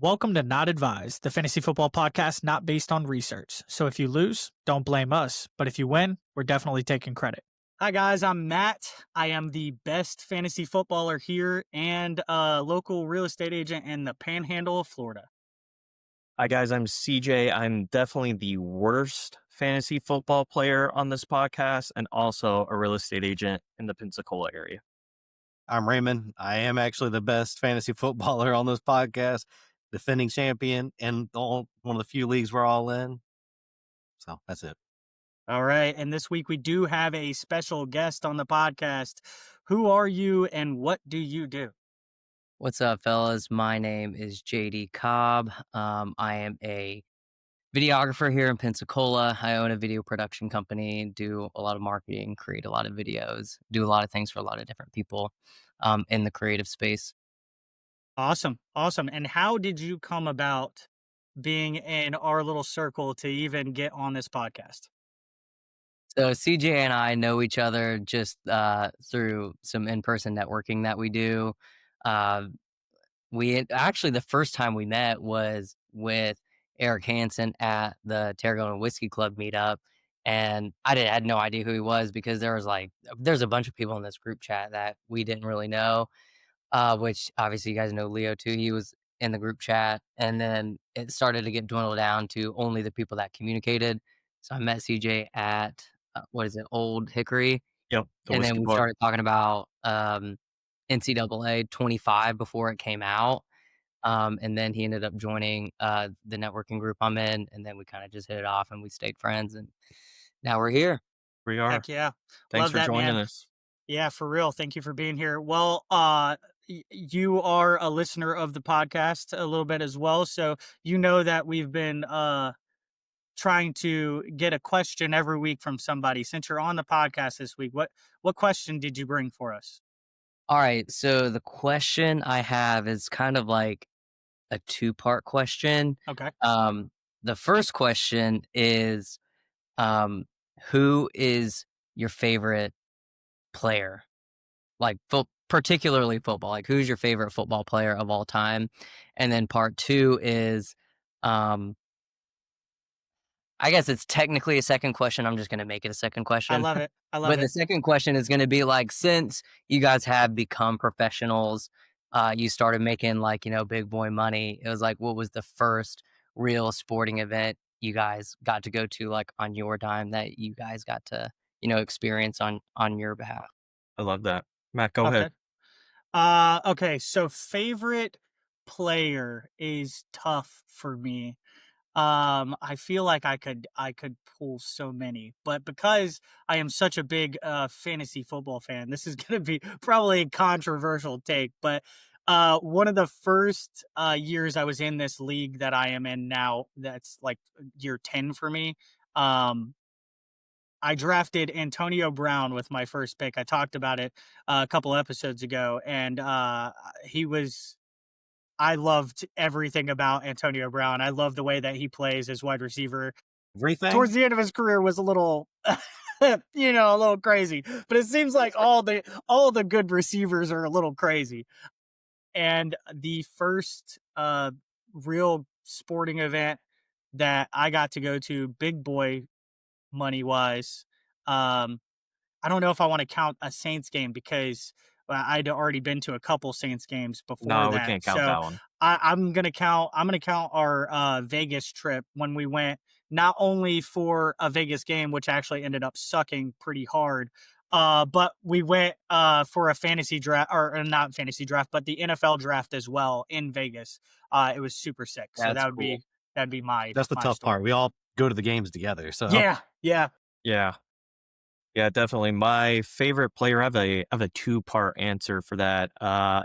Welcome to Not Advised, the fantasy football podcast not based on research. So if you lose, don't blame us. But if you win, we're definitely taking credit. Hi, guys. I'm Matt. I am the best fantasy footballer here and a local real estate agent in the panhandle of Florida. Hi, guys. I'm CJ. I'm definitely the worst fantasy football player on this podcast and also a real estate agent in the Pensacola area. I'm Raymond. I am actually the best fantasy footballer on this podcast, defending champion, and one of the few leagues we're all in. So that's it. All right. And this week we do have a special guest on the podcast. Who are you and what do you do? What's up, fellas? My name is JD Cobb. I am a videographer here in Pensacola. I own a video production company, do a lot of marketing, create a lot of videos, do a lot of things for a lot of different people in the creative space. Awesome. Awesome. And how did you come about being in our little circle to even get on this podcast? So CJ and I know each other just through some in-person networking that we do. Uh, the first time we met was with Eric Hansen at the Tarragona Whiskey Club meetup. And had no idea who he was because there's a bunch of people in this group chat that we didn't really know, which obviously you guys know Leo too. He was in the group chat. And then it started to get dwindled down to only the people that communicated. So I met CJ at, Old Hickory. Yep. And then we started talking about NCAA 25 before it came out. And then he ended up joining the networking group I'm in, and then we kind of just hit it off and we stayed friends, and now we're here. We are. Heck yeah. Thanks Love for that, joining man. us. Yeah, for real. Thank you for being here. Well, you are a listener of the podcast a little bit as well. So you know that we've been trying to get a question every week from somebody. Since you're on the podcast this week, what question did you bring for us? All right, so the question I have is kind of like a two-part question. Okay. The first question is, who is your favorite player? Like particularly football. Like, who's your favorite football player of all time? And then part two is, I guess it's technically a second question. I'm just going to make it a second question. I love it. But the second question is going to be like, since you guys have become professionals, you started making big boy money. It was like, what was the first real sporting event you guys got to go to like on your dime that you guys got to, experience on your behalf? I love that. Matt, go ahead. Okay. So favorite player is tough for me. I feel like I could pull so many, but because I am such a big fantasy football fan, this is going to be probably a controversial take, but one of the first years I was in this league that I am in now, that's like year 10 for me. I drafted Antonio Brown with my first pick. I talked about it a couple episodes ago, and I loved everything about Antonio Brown. I love the way that he plays as wide receiver. Everything? Towards the end of his career was a little, a little crazy. But it seems like all the good receivers are a little crazy. And the first real sporting event that I got to go to, big boy money wise, I don't know if I want to count a Saints game because I'd already been to a couple Saints games before No, that. we can't count that one. I'm gonna count our Vegas trip when we went, not only for a Vegas game, which actually ended up sucking pretty hard, but we went for a fantasy draft, or not fantasy draft, but the NFL draft as well in Vegas. It was super sick. So That's that'd cool. be my That's the my tough story. part. We all go to the games together. So Yeah. Yeah. Yeah, definitely. My favorite player, I have a two-part answer for that.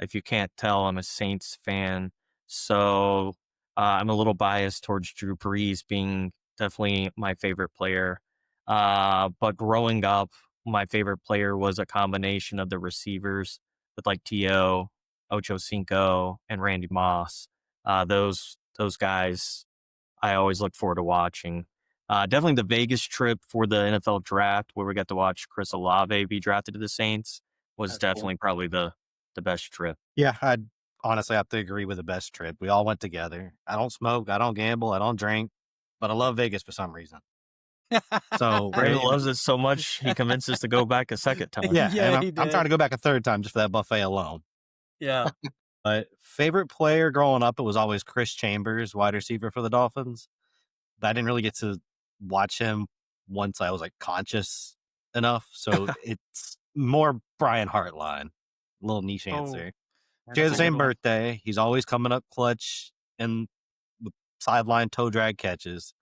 If you can't tell, I'm a Saints fan. So I'm a little biased towards Drew Brees being definitely my favorite player. But growing up, my favorite player was a combination of the receivers with like T.O., Ocho Cinco, and Randy Moss. Those guys I always look forward to watching. Definitely the Vegas trip for the NFL draft where we got to watch Chris Olave be drafted to the Saints was That's cool. definitely probably the best trip. yeah, I'd honestly have to agree with the best trip. We all went together. I don't smoke, I don't gamble, I don't drink, but I love Vegas for some reason. So Raymond loves it so much he convinces to go back a second time. yeah, Yeah, and he I'm trying did. to go back a third time just for that buffet alone. Yeah. But favorite player growing up, it was always Chris Chambers, wide receiver for the Dolphins. But I didn't really get to watch him once I was like conscious enough. So it's more Brian Hartline, little niche Oh, answer. that's Share a the good same one. birthday. He's always coming up clutch and with sideline toe drag catches.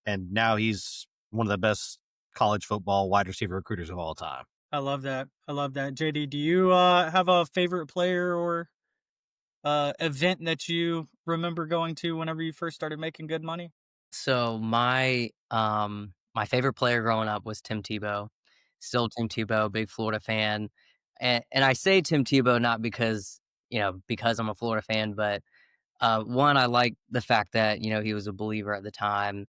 And now he's one of the best college football wide receiver recruiters of all time. I love that. I love that. JD, do you have a favorite player or event that you remember going to whenever you first started making good money? So my favorite player growing up was Tim Tebow. Still Tim Tebow, big Florida fan. And I say Tim Tebow not because, because I'm a Florida fan, but one, I like the fact that, he was a believer at the time.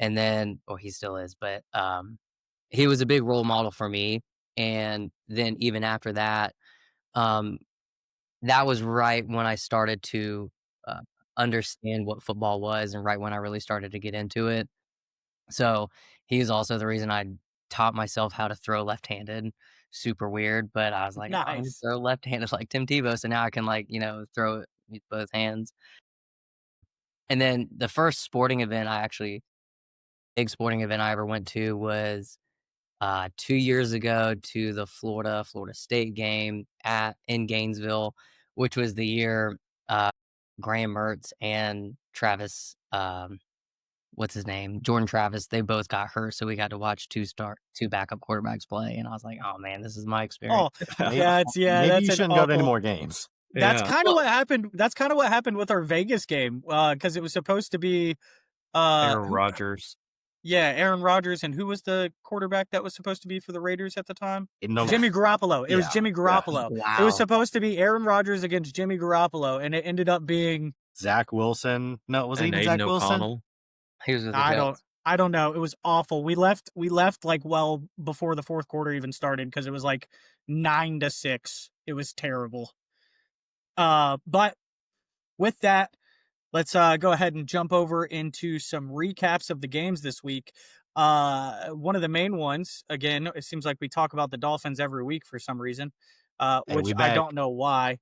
And then, or he still is, but he was a big role model for me. And then even after that, um, that was right when I started to uh, understand what football was and right when I really started to get into it. So he's also the reason I taught myself how to throw left-handed. Super weird, but I was like, "Oh, I'm gonna Nice. throw left-handed like Tim Tebow," so now I can throw it with both hands. And then the first sporting event big sporting event I ever went to was 2 years ago to the Florida State game in Gainesville, which was the year uh, Graham Mertz and Travis, what's his name, Jordan Travis, they both got hurt, so we got to watch two backup quarterbacks play, and I was like, "Oh man, this is my experience." Oh, that's Maybe that's you an shouldn't go to any awful. more games. That's Yeah. kind of what happened. That's kind of what happened with our Vegas game because it was supposed to be Aaron who Rodgers. yeah, Aaron Rodgers, and who was the quarterback that was supposed to be for the Raiders at the time? No, Jimmy Garoppolo. It was yeah, Jimmy yeah. Garoppolo. It was Wow. supposed to be Aaron Rodgers against Jimmy Garoppolo, and it ended up being Zach Wilson. No, was it And even Aiden Zach Wilson? O'Connell. He was with the I don't Bills. I don't know. It was awful. We left like well before the fourth quarter even started because it was like 9-6. It was terrible. But with that, let's go ahead and jump over into some recaps of the games this week. One of the main ones, again, it seems like we talk about the Dolphins every week for some reason, Hey, which we I back. don't know why.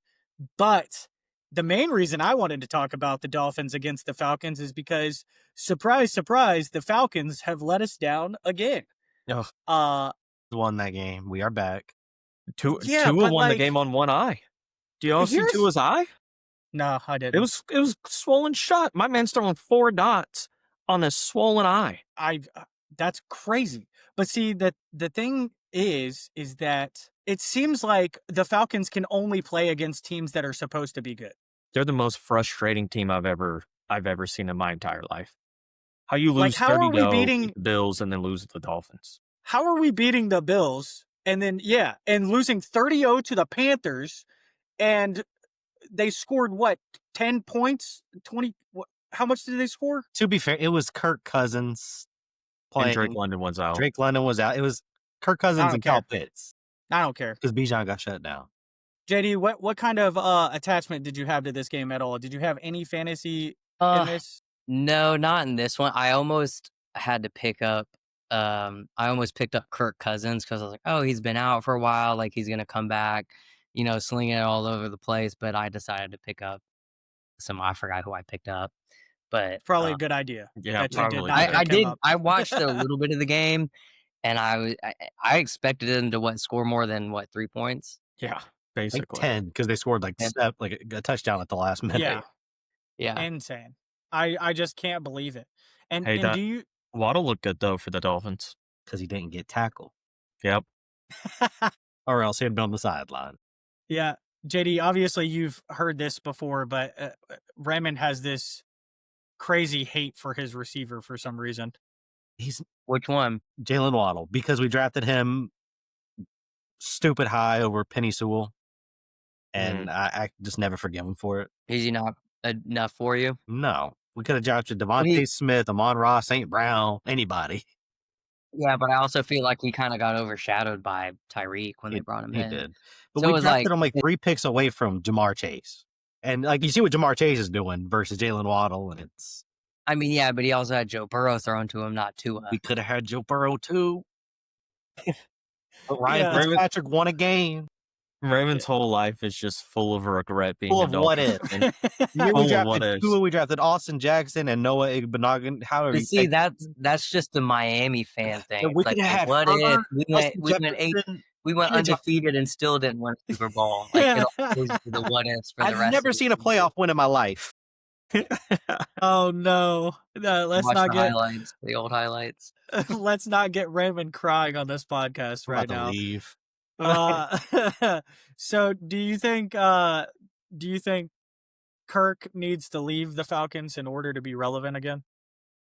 But the main reason I wanted to talk about the Dolphins against the Falcons is because, surprise, surprise, the Falcons have let us down again. Oh, Uh, Won that game. We are back. yeah, Tua but won the like, game on one eye. Do y'all see here's Tua's eye? no, I It didn't. was swollen shut. My man's throwing 4 dots on a swollen eye. That's crazy. But see that the thing is that it seems like the Falcons can only play against teams that are supposed to be good. They're the most frustrating team I've ever seen in my entire life. How you Like lose how are 30 we to beating the Bills and then lose to the Dolphins? the Bills and then and losing 30-0 to the Panthers and they scored what 10 points, 20 what, how much did they score? To be fair, it was Kirk Cousins And Drake playing. London was out. Drake London was out. It was Kirk I Cousins don't and Kyle care. Pitts I don't care. because Bijan got shut down. JD, what kind of attachment did you have to this game at all? Did you have any fantasy in Uh, this? no, not in this one. I almost had to pick up. I almost picked up Kirk Cousins because I was like, "Oh, he's been out for a while. Like he's gonna come back, slinging it all over the place." But I decided to pick up some. I forgot who I picked up, but It's probably a good idea Yeah, that you did probably not good. I pick him did. up. I watched a little bit of the game, and I expected him to score more than 3 points. Yeah, Like basically. 10 because they scored like And, a touchdown at the last minute. Yeah, yeah, insane. I just can't believe it. And Hey, and that do you Waddle looked good though for the Dolphins. Because he didn't get tackled, Yep. or else he'd been on the sideline. Yeah, JD, obviously you've heard this before, but Raymond has this crazy hate for his receiver for some reason. He's which one? Jalen Waddle because we drafted him stupid high over Penny Sewell, and I just never forgive him for it. Is he not enough for you? No, we could have drafted What do you? Devontae Smith, Amon-Ra, St. Brown, anybody. Yeah, but I also feel like he kind of got overshadowed by Tyreek when they brought him He in. did, but So we it was like, drafted him like 3 picks away from Jamar Chase. And like you see what Jamar Chase is doing versus Jalen Waddle, and it's I mean, yeah, but he also had Joe Burrow thrown to him, not Tua. we could have had Joe Burrow too. But Ryan Yeah. Fitzpatrick won a game. Raymond's whole life is just full of regret being Full a of what Dolphins if. fan. The year Full we of what drafted ifs. Tua, we drafted Austin Jackson and Noah Igbenogany. However, But you see, take that's just the Miami fan thing. Yeah, we It's like, could have well, had what if Herbert, we Justin went Jefferson. went Jimmy G- undefeated and still didn't win a Super Bowl? Like it'll always be the what ifs for the I've rest. never of the seen a season. playoff win in my life. Oh no. Let's Watch not the get highlights, the old highlights. let's not get Raymond crying on this podcast I'm right about to now. leave. So do you think Kirk needs to leave the Falcons in order to be relevant again?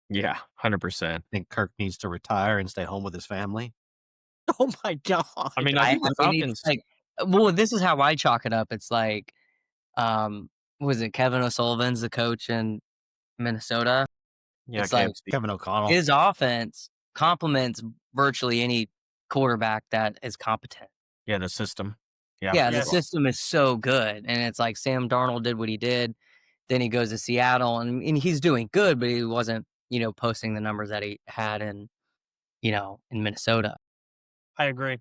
Yeah, 100%. I think Kirk needs to retire and stay home with his family. Oh my god. I mean, I think the mean, Falcons. it's like, well, this is how I chalk it up. It's like, was it Kevin O'Sullivan's the coach in Minnesota? Yeah, it's like KFC. Kevin O'Connell. His offense complements virtually any quarterback that is competent. Yeah, the system. Yeah, Yeah, for the Yes. sure. system is so good. And it's like Sam Darnold did what he did. Then he goes to Seattle and he's doing good, but he wasn't, posting the numbers that he had in Minnesota. I agree.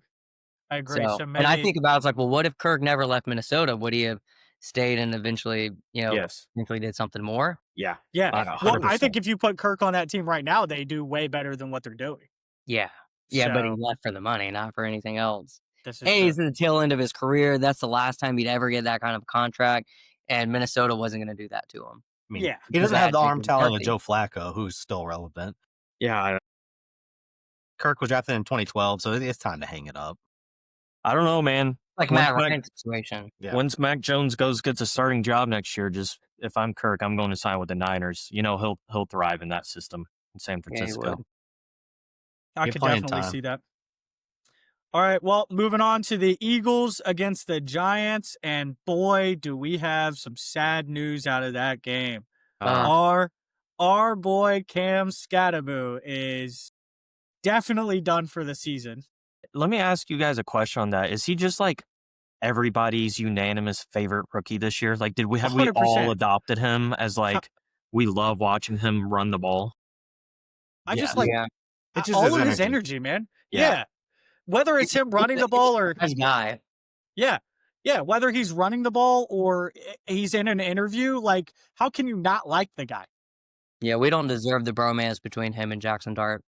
So, So and I maybe think about it's like, well, what if Kirk never left Minnesota? Would he have stayed and eventually, Yes. eventually did something more? Yeah. yeah. Uh, Well, I 100%. think if you put Kirk on that team right now, they do way better than what they're doing. Yeah. Yeah, but he So, left for the money, not for anything else. this is Hey, true. he's in the tail end of his career. That's the last time he'd ever get that kind of contract. And Minnesota wasn't going to do that to him. I mean, Yeah. he doesn't have the Jacob arm talent of McCarthy. Joe Flacco, who's still relevant. Yeah, Kirk was drafted in 2012, so it's time to hang it up. I don't know, man. Like Once Matt Mac- Ryan's situation. Yeah. Once Mac Jones gets a starting job next year, just if I'm Kirk, I'm going to sign with the Niners. He'll thrive in that system in San Yeah, he Francisco. would. I Get could playing definitely time. see that. All right, well, moving on to the Eagles against the Giants, and boy, do we have some sad news out of that game. Our boy Cam Scattaboo is definitely done for the season. Let me ask you guys a question on that. Is he just like everybody's unanimous favorite rookie this year? Like, have we 100%. all adopted him as like we love watching him run the ball? I Yeah. just like Yeah. It's just all his of his energy. energy, man. Yeah. Yeah. Whether it's him running the ball or Nice guy. yeah, whether he's running the ball or he's in an interview, like how can you not like the guy? Yeah, we don't deserve the bromance between him and Jackson Dart.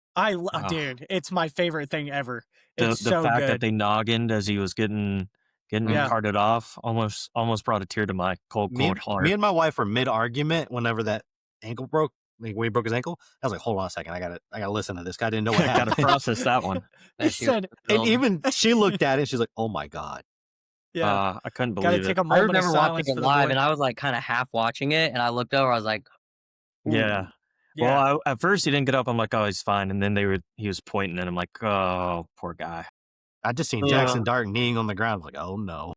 Dude, it's my favorite thing ever. The It's so fact good. that they noggined as he was getting Yeah. carted off almost brought a tear to my cold heart. Me and my wife were mid argument whenever that ankle broke. Like when he broke his ankle, I was like, "Hold on a second, I gotta listen to this guy. I didn't know what Got to happened." process that one. He That she was said, And fulfilled. even she looked at it, she's like, "Oh my god." yeah, I couldn't gotta believe take it. a I moment of remember silence watching it for the live, boy. and I was like kind of half watching it, and I looked over. I was like, ooh. Yeah. Yeah. Well, at first he didn't get up. I'm like, oh, he's fine. And then he was pointing, and I'm like, oh, poor guy. I just seen Yeah. Jackson Dart kneeling on the ground. I was like, "Oh no."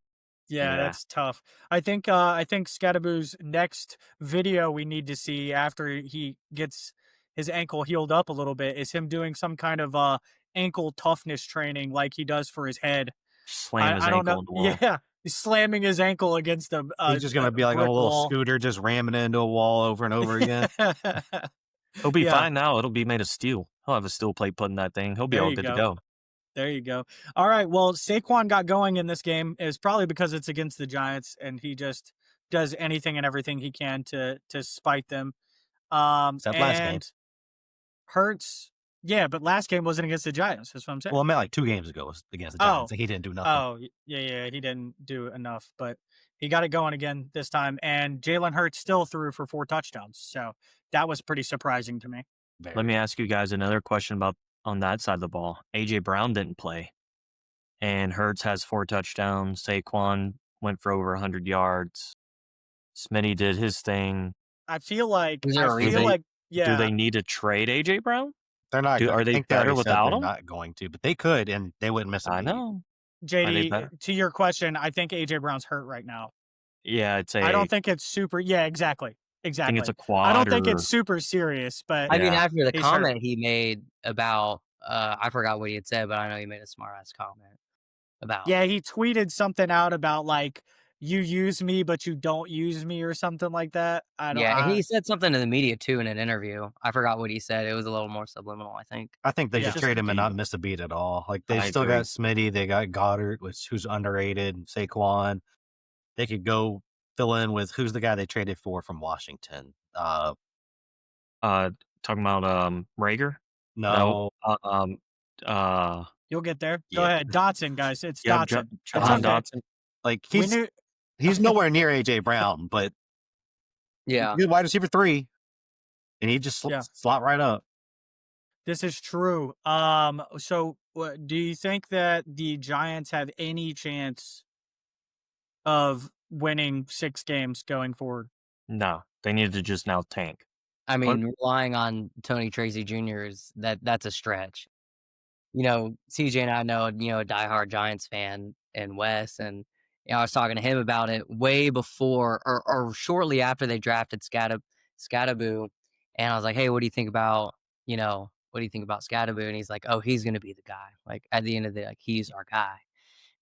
Yeah, Yeah. that's tough. I think Scattaboo's next video we need to see after he gets his ankle healed up a little bit is him doing some kind of ankle toughness training like he does for his head. Slam his I don't ankle know. on the wall. Yeah, he's slamming his ankle against a He's just gonna be like a brick little wall. scooter, just ramming into a wall over and over again. He'll be Yeah. fine now. It'll be made of steel. He'll have a steel plate put in that thing. He'll be There all you good to go. go. There you go. All right. Well, Saquon got going in this game is probably because it's against the Giants, and he just does anything and everything he can to spite them. Except last game. And Hurts, yeah, but last game wasn't against the Giants. That's what I'm saying. Well, I meant like 2 games ago was against the Giants. Like he didn't do nothing. Yeah, he didn't do enough, but he got it going again this time. And Jalen Hurts still threw for 4 touchdowns, so that was pretty surprising to me. Very. Let me ask you guys another question about on that side of the ball. AJ Brown didn't play, and Hurts has 4 touchdowns. Saquon went for over 100 yards. Smitty did his thing. I feel like Is there a reason? Yeah. Do they need to trade AJ Brown? They're not. Are I they think better already said without they're him? Not going to, but they could, and they wouldn't miss a I beat. know. Are they JD, better? to your question, I think AJ Brown's hurt right now. Yeah, I don't think it's super. Yeah, exactly. I think it's a I quad. don't think or- it's super serious, but I mean, Yeah. after the He's hurt. comment he made about, I forgot what he had said, but I know he made a smart ass comment about. yeah, he tweeted something out about like, you use me, but you don't use me or something like that. Yeah, he said something to the media too in an interview. I forgot what he said. It was a little more subliminal, I think. I think they Yeah. should trade him and not miss a beat at all. Like they I still agree. got Smitty, they got Goddard, who's underrated, Saquon. They could go fill in with who's the guy they traded for from Washington. Talking about Rager? No, You'll get there. Go Yeah. ahead. Dotson, guys. It's yeah, Dotson. It's Jahan okay. Dotson. like We knew he's nowhere near AJ Brown, but Yeah. good wide receiver 3, and he just Yeah. slot right up. this is true. So do you think that the Giants have any chance of winning 6 games going forward? No, they need to just now tank. I mean, relying on Tony Tracy Jr. that's a stretch. CJ and I know, a diehard Giants fan and Wes, and I was talking to him about it way before or shortly after they drafted Scattaboo, and I was like, hey, what do you think about Scattaboo? And he's like, oh, he's gonna be the guy. Like at the end of the day, like he's our guy.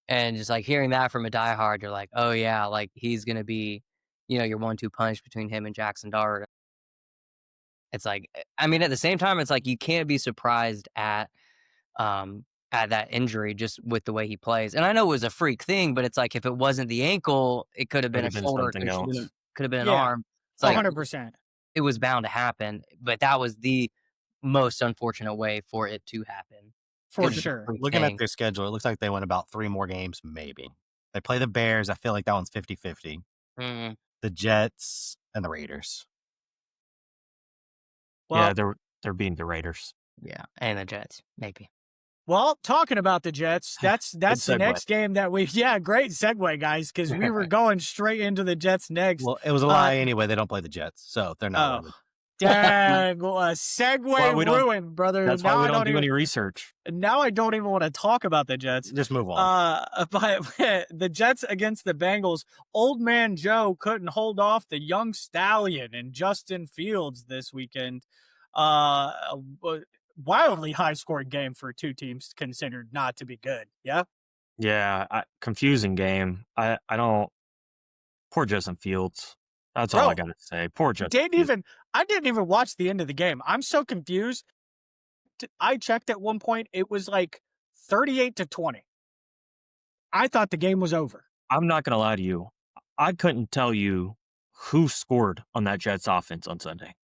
And just like hearing that from a diehard, you're like, oh yeah, like he's gonna be, your 1-2 punch between him and Jackson Dart. It's like, I mean, at the same time, it's like you can't be surprised at that injury just with the way he plays. And I know it was a freak thing, but it's like if it wasn't the ankle, it could have been a Could've been shoulder, something else. could have been an Yeah. arm. It's like 100%. it was bound to happen, but that was the most unfortunate way for it to happen. For It's a sure. freak Looking thing. at their schedule, it looks like they win about 3 more games, maybe. They play the Bears. I feel like that one's 50-50. Mhm. The Jets and the Raiders. Well, Yeah, they're beating the Raiders. Yeah, and the Jets, maybe. Well, talking about the Jets, that's the segue. next game that great segue, guys, because we were going straight into the Jets next. Well, it was a lie anyway. They don't play the Jets, so they're not. Oh, winning. dang, segue Why we don't- ruined, brother. That's now why we I don't do even, any research. Now I don't even want to talk about the Jets. Just move on. But the Jets against the Bengals, old man Joe couldn't hold off the young stallion and Justin Fields this weekend. Wildly high scoring game for 2 teams considered not to be good. Yeah. Yeah, confusing game. I don't. Poor Justin Fields. That's all I Bro, gotta say. Poor Justin. Fields. I didn't even watch the end of the game. I'm so confused. I checked at one point. It was like 38-20. I thought the game was over. I'm not gonna lie to you. I couldn't tell you who scored on that Jets offense on Sunday.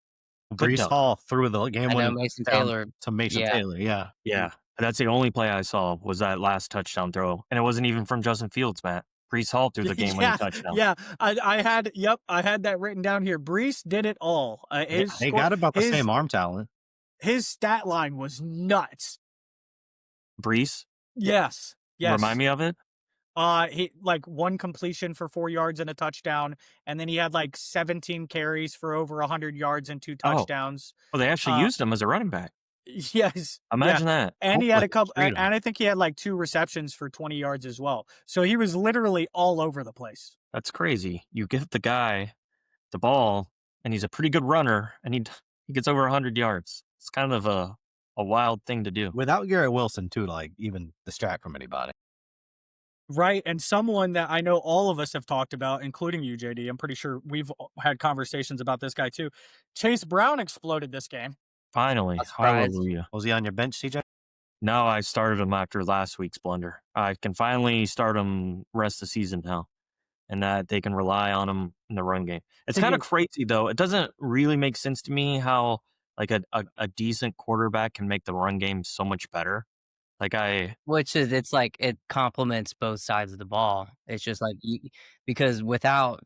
Brees Hall threw the game I know winning Mason touchdown Taylor. to Mason Yeah. Taylor. Yeah. Yeah, that's the only play I saw was that last touchdown throw, and it wasn't even from Justin Fields, Matt. Brees Hall threw the game-winning touchdown. Yeah, I had that written down here. Brees did it all. They got about the same arm talent. His stat line was nuts. Brees, Yes. remind me of it. He like 1 completion for 4 yards and a touchdown, and then he had like 17 carries for over 100 yards and 2 touchdowns. Oh, they actually used him as a running back. Yes. Imagine that. And he had a couple, Freedom. and I think he had like 2 receptions for 20 yards as well. So he was literally all over the place. That's crazy. You give the guy the ball, and he's a pretty good runner, and he gets over 100 yards. It's kind of a wild thing to do. Without Garrett Wilson, too, to like even distract from anybody. Right. And someone that I know all of us have talked about, including you, JD, I'm pretty sure we've had conversations about this guy too. Chase Brown exploded this game. Finally, A surprise. hallelujah. Was he on your bench, CJ? No, I started him after last week's blunder. I can finally start him rest of the season now, and that they can rely on him in the run game. It's kind of crazy, though. It doesn't really make sense to me how like a decent quarterback can make the run game so much better. Which is, it's like it complements both sides of the ball. It's just like because without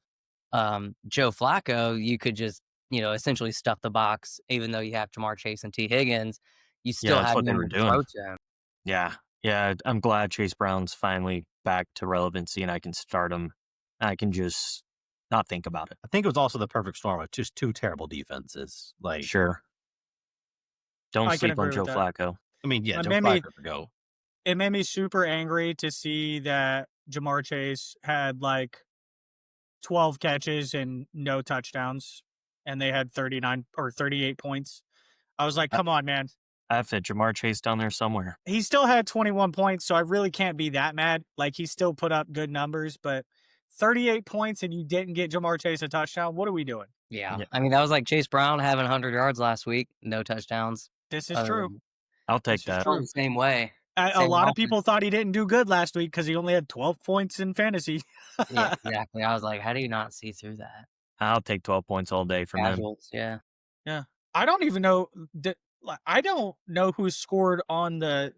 Joe Flacco, you could just essentially stuff the box. Even though you have Jamar Chase and T Higgins, you still that's have what they no were one to doing. throw to him. Yeah. I'm glad Chase Brown's finally back to relevancy, and I can start him. I can just not think about it. I think it was also the perfect storm of just 2 terrible defenses. Like, Sure. Don't I can sleep on agree Joe with that. Flacco. I mean, yeah, It Joe made me- Flacco could go. It made me super angry to see that Jamar Chase had like 12 catches and no touchdowns, and they had 39 or 38 points. I was like, come on, man. I have to Jamar Chase down there somewhere. He still had 21 points, so I really can't be that mad. Like, he still put up good numbers, but 38 points and you didn't get Jamar Chase a touchdown. What are we doing? Yeah. Yeah. I mean, that was like Chase Brown having 100 yards last week, no touchdowns. This is true. I'll take This is that. true. The same way. A Same lot of offense. people thought he didn't do good last week because he only had 12 points in fantasy. Yeah, exactly. I was like, how do you not see through that? I'll take 12 points all day from him. Casuals, yeah. I don't even know. I don't know who scored on the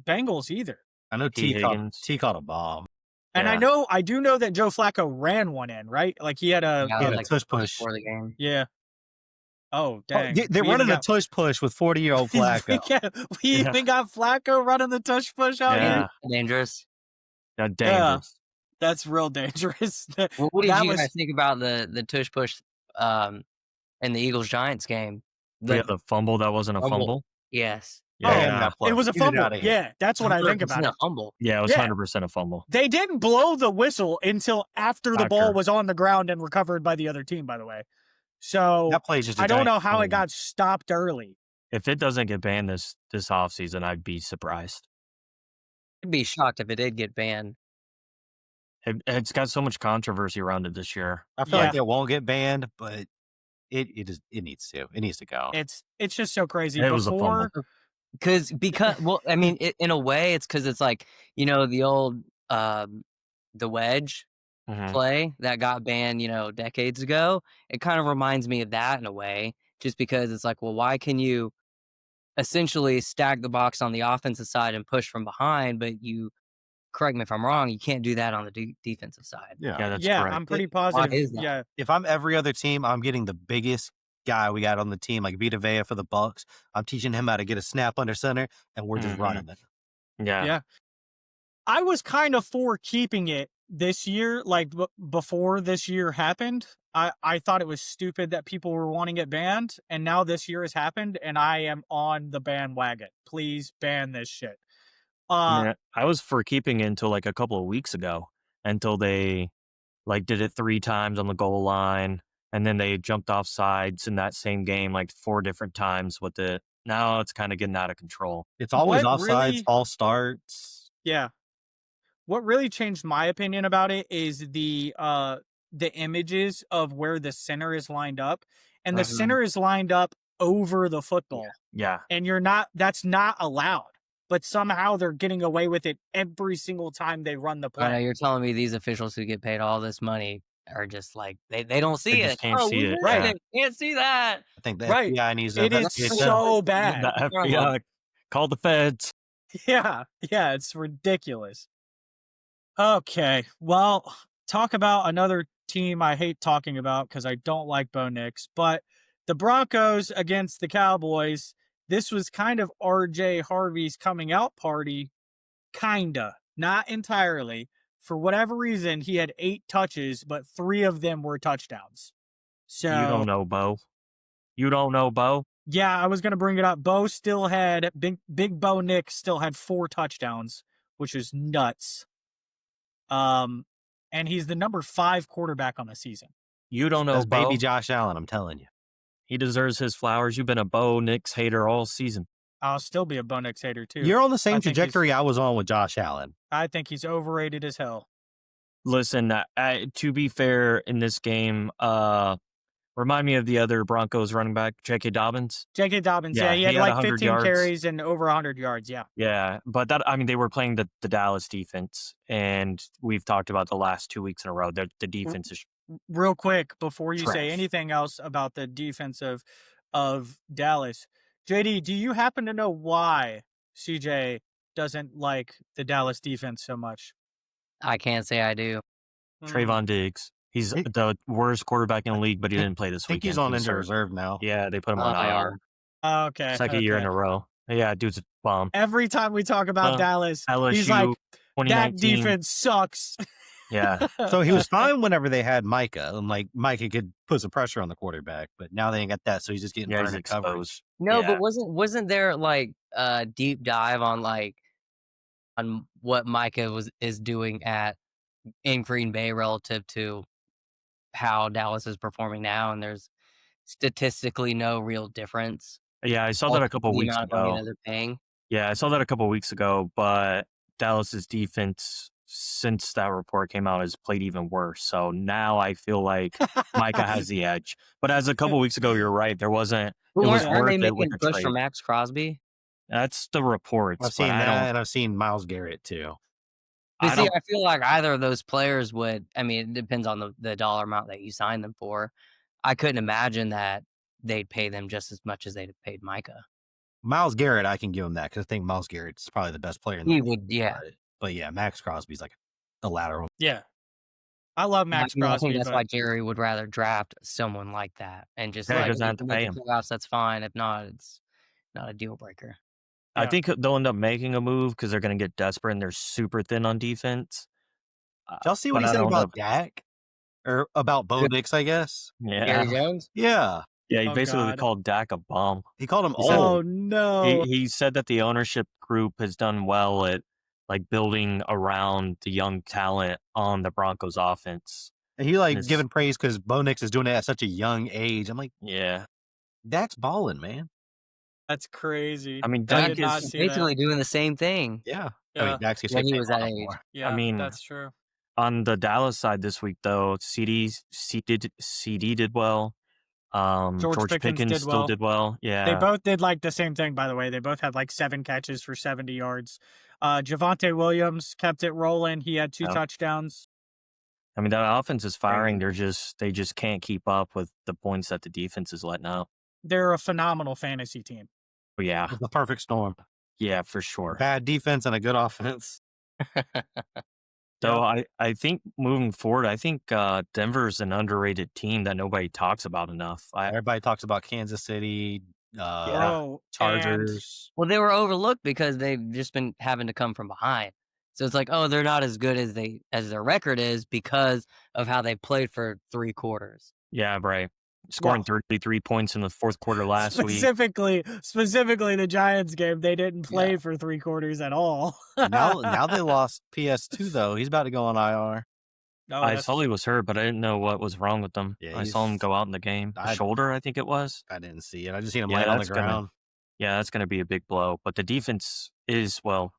Bengals either. I know T. Higgins. T caught a bomb. And Yeah. I do know that Joe Flacco ran one in, right? Like he had a, Yeah, he had a like tush the push. score of the game. yeah. Oh, Oh, dang. they're We running even a tush push with 40-year-old Flacco. we Yeah. even got Flacco running the tush push out Yeah. here. Dangerous. Yeah, dangerous. That's real dangerous. Well, what did That you was- guys think about the tush push in the Eagles-Giants game? We had the fumble that wasn't a fumble. Yes. Yeah. It was a Get it fumble. outta here. Yeah, that's what I think about it. A fumble. Yeah, it was Yeah. 100% a fumble. They didn't blow the whistle until after the ball After. was on the ground and recovered by the other team, by the way. So That play's just a I don't giant know how it thing. got stopped early. If it doesn't get banned this offseason, I'd be surprised. I'd be shocked if it did get banned. It's got so much controversy around it this year. I feel Yeah. like it won't get banned, but it needs to. It needs to go. It's just so crazy. It was a fumble. Because well, I mean, in a way, it's because it's like, you know, the old the wedge Mhm. play that got banned, you know, decades ago. It kind of reminds me of that in a way, just because it's like, well, why can you essentially stack the box on the offensive side and push from behind, but you, correct me if I'm wrong, you can't do that on the defensive side. Yeah, that's yeah, correct. I'm pretty Why positive. is that? Yeah, If I'm every other team, I'm getting the biggest guy we got on the team, like Vita Vea for the Bucks. I'm teaching him how to get a snap under center, and we're just Mhm. running it. Yeah. Yeah. I was kind of for keeping it this year, like before this year happened. I thought it was stupid that people were wanting it banned, and now this year has happened, and I am on the bandwagon. Please ban this shit. Yeah, I was for keeping it until like a couple of weeks ago, until they like did it 3 times on the goal line, and then they jumped off sides in that same game like 4 different times with it. Now it's kind of getting out of control. It's always What offsides, really- false starts. Yeah. What really changed my opinion about it is the images of where the center is lined up, and the Mhm. center is lined up over the football, Yeah. and that's not allowed. But somehow they're getting away with it every single time they run the I know play. you're telling me these officials who get paid all this money are just like they don't see They it. just can't Oh, see we it, missed yeah. it. Can't see that. I think the Right. FBI needs to It is investigate that. so bad. The FBI called the feds. Yeah, it's ridiculous. Okay, well, talk about another team I hate talking about because I don't like Bo Nix, but the Broncos against the Cowboys. This was kind of RJ Harvey's coming out party, kinda, not entirely. For whatever reason, he had 8 touches, but 3 of them were touchdowns. So You don't know, Bo. You don't know, Bo. yeah, I was gonna bring it up. Bo still had big Bo Nix still had 4 touchdowns, which is nuts. And he's the number 5 quarterback on the season. You don't know, That's Bo. baby Josh Allen, I'm telling you. He deserves his flowers. You've been a Bo Nix hater all season. I'll still be a Bo Nix hater too. You're on the I same think he's- trajectory I was on with Josh Allen. I think he's overrated as hell. Listen, to be fair, in this game, remind me of the other Broncos running back, J.K. Dobbins. J.K. Dobbins, Yeah, he had he had like 100 15 yards. carries and over 100 yards. Yeah. Yeah, but they were playing the Dallas defense, and we've talked about the last 2 weeks in a row that the defense is Real quick, before you say Trash. anything else about the defense of Dallas, JD, do you happen to know why CJ doesn't like the Dallas defense so much? I can't say I do. Trayvon Diggs. He's He- the worst quarterback in the league, but he didn't play this I think weekend. he's on He was injured hurt. reserve now. Yeah, they put him on IR. Okay. Second year in a row. Yeah, dude's a bomb. Every time we talk about Dallas, LSU, he's like, that 2019. defense sucks. Yeah. So he was fine whenever they had Micah, and like Micah could put some pressure on the quarterback, but now they ain't got that, so he's just getting Yeah, he's burned at coverage. exposed. No, Yeah. but wasn't there like a deep dive on what Micah is doing in Green Bay relative to how Dallas is performing now, and there's statistically no real difference. Yeah, I saw that a couple The weeks amount of money ago. that they're paying. Yeah, I saw that a couple weeks ago, but Dallas's defense since that report came out, has played even worse. So now I feel like Micah has the edge. But as a couple weeks ago, you're right. There wasn't. But It was aren't they worth it with making the a push for trade. Max Crosby? That's the reports, I've but seen that, and I've seen Myles Garrett too. But I see, don't. I feel like either of those players would. I mean, it depends on the dollar amount that you sign them for. I couldn't imagine that they'd pay them just as much as they'd have paid Micah. Myles Garrett, I can give him that because I think Myles Garrett's probably the best player in the He league. would, yeah. But yeah, Max Crosby's like a lateral. Yeah. I love Max I mean, I Crosby, think that's but why Jerry would rather draft someone like that and just Yeah, he like, doesn't if have you to can make pay the him. playoffs, that's fine. If not, it's not a deal breaker. I Yeah. think they'll end up making a move because they're going to get desperate and they're super thin on defense. Did y'all see what But he I said don't know. about Dak? Or about Bo Nix, I guess? Jerry Yeah, Jones? Yeah. yeah. He Oh, basically God. called Dak a bum. He called him He said- old. Oh no. He said that the ownership group has done well at like building around the young talent on the Broncos offense. And he like It's- giving praise because Bo Nix is doing it at such a young age. I'm like, Yeah, Dak's balling, man. That's crazy. I mean, I Dak did not is see Basically doing the same thing. Yeah. I Yeah. mean, Dak's gets When paid he a was lot that age. more. Yeah, mean, that's true. on the Dallas side this week though. CD did well. George Pickens did still well. did well. Yeah, They both did like the same thing, by the way. They both had like 7 catches for 70 yards. Javonte Williams kept it rolling. He had 2 Yep. touchdowns. I mean, that offense is firing. They just can't keep up with the points that the defense is letting out. They're a phenomenal fantasy team. But yeah, It's the perfect storm. yeah, for sure. Bad defense and a good offense. So I think moving forward, I think Denver's an underrated team that nobody talks about enough. Everybody talks about Kansas City, Bro, Chargers. Well, they were overlooked because they've just been having to come from behind. So it's like, oh, they're not as good as their record is because of how they played for 3 quarters. Yeah, right. Scoring 33 points in the fourth quarter last week. Specifically the Giants game, they didn't play for 3 quarters at all. Now they lost PS2 though. He's about to go on IR. No, I saw he was hurt, but I didn't know what was wrong with him. Yeah, I saw him he's- go out in the game. Shoulder, I think it was. I didn't see it. I just seen him Yeah, lay on the that's gonna- ground. Yeah, that's going to be a big blow. But the defense is, well,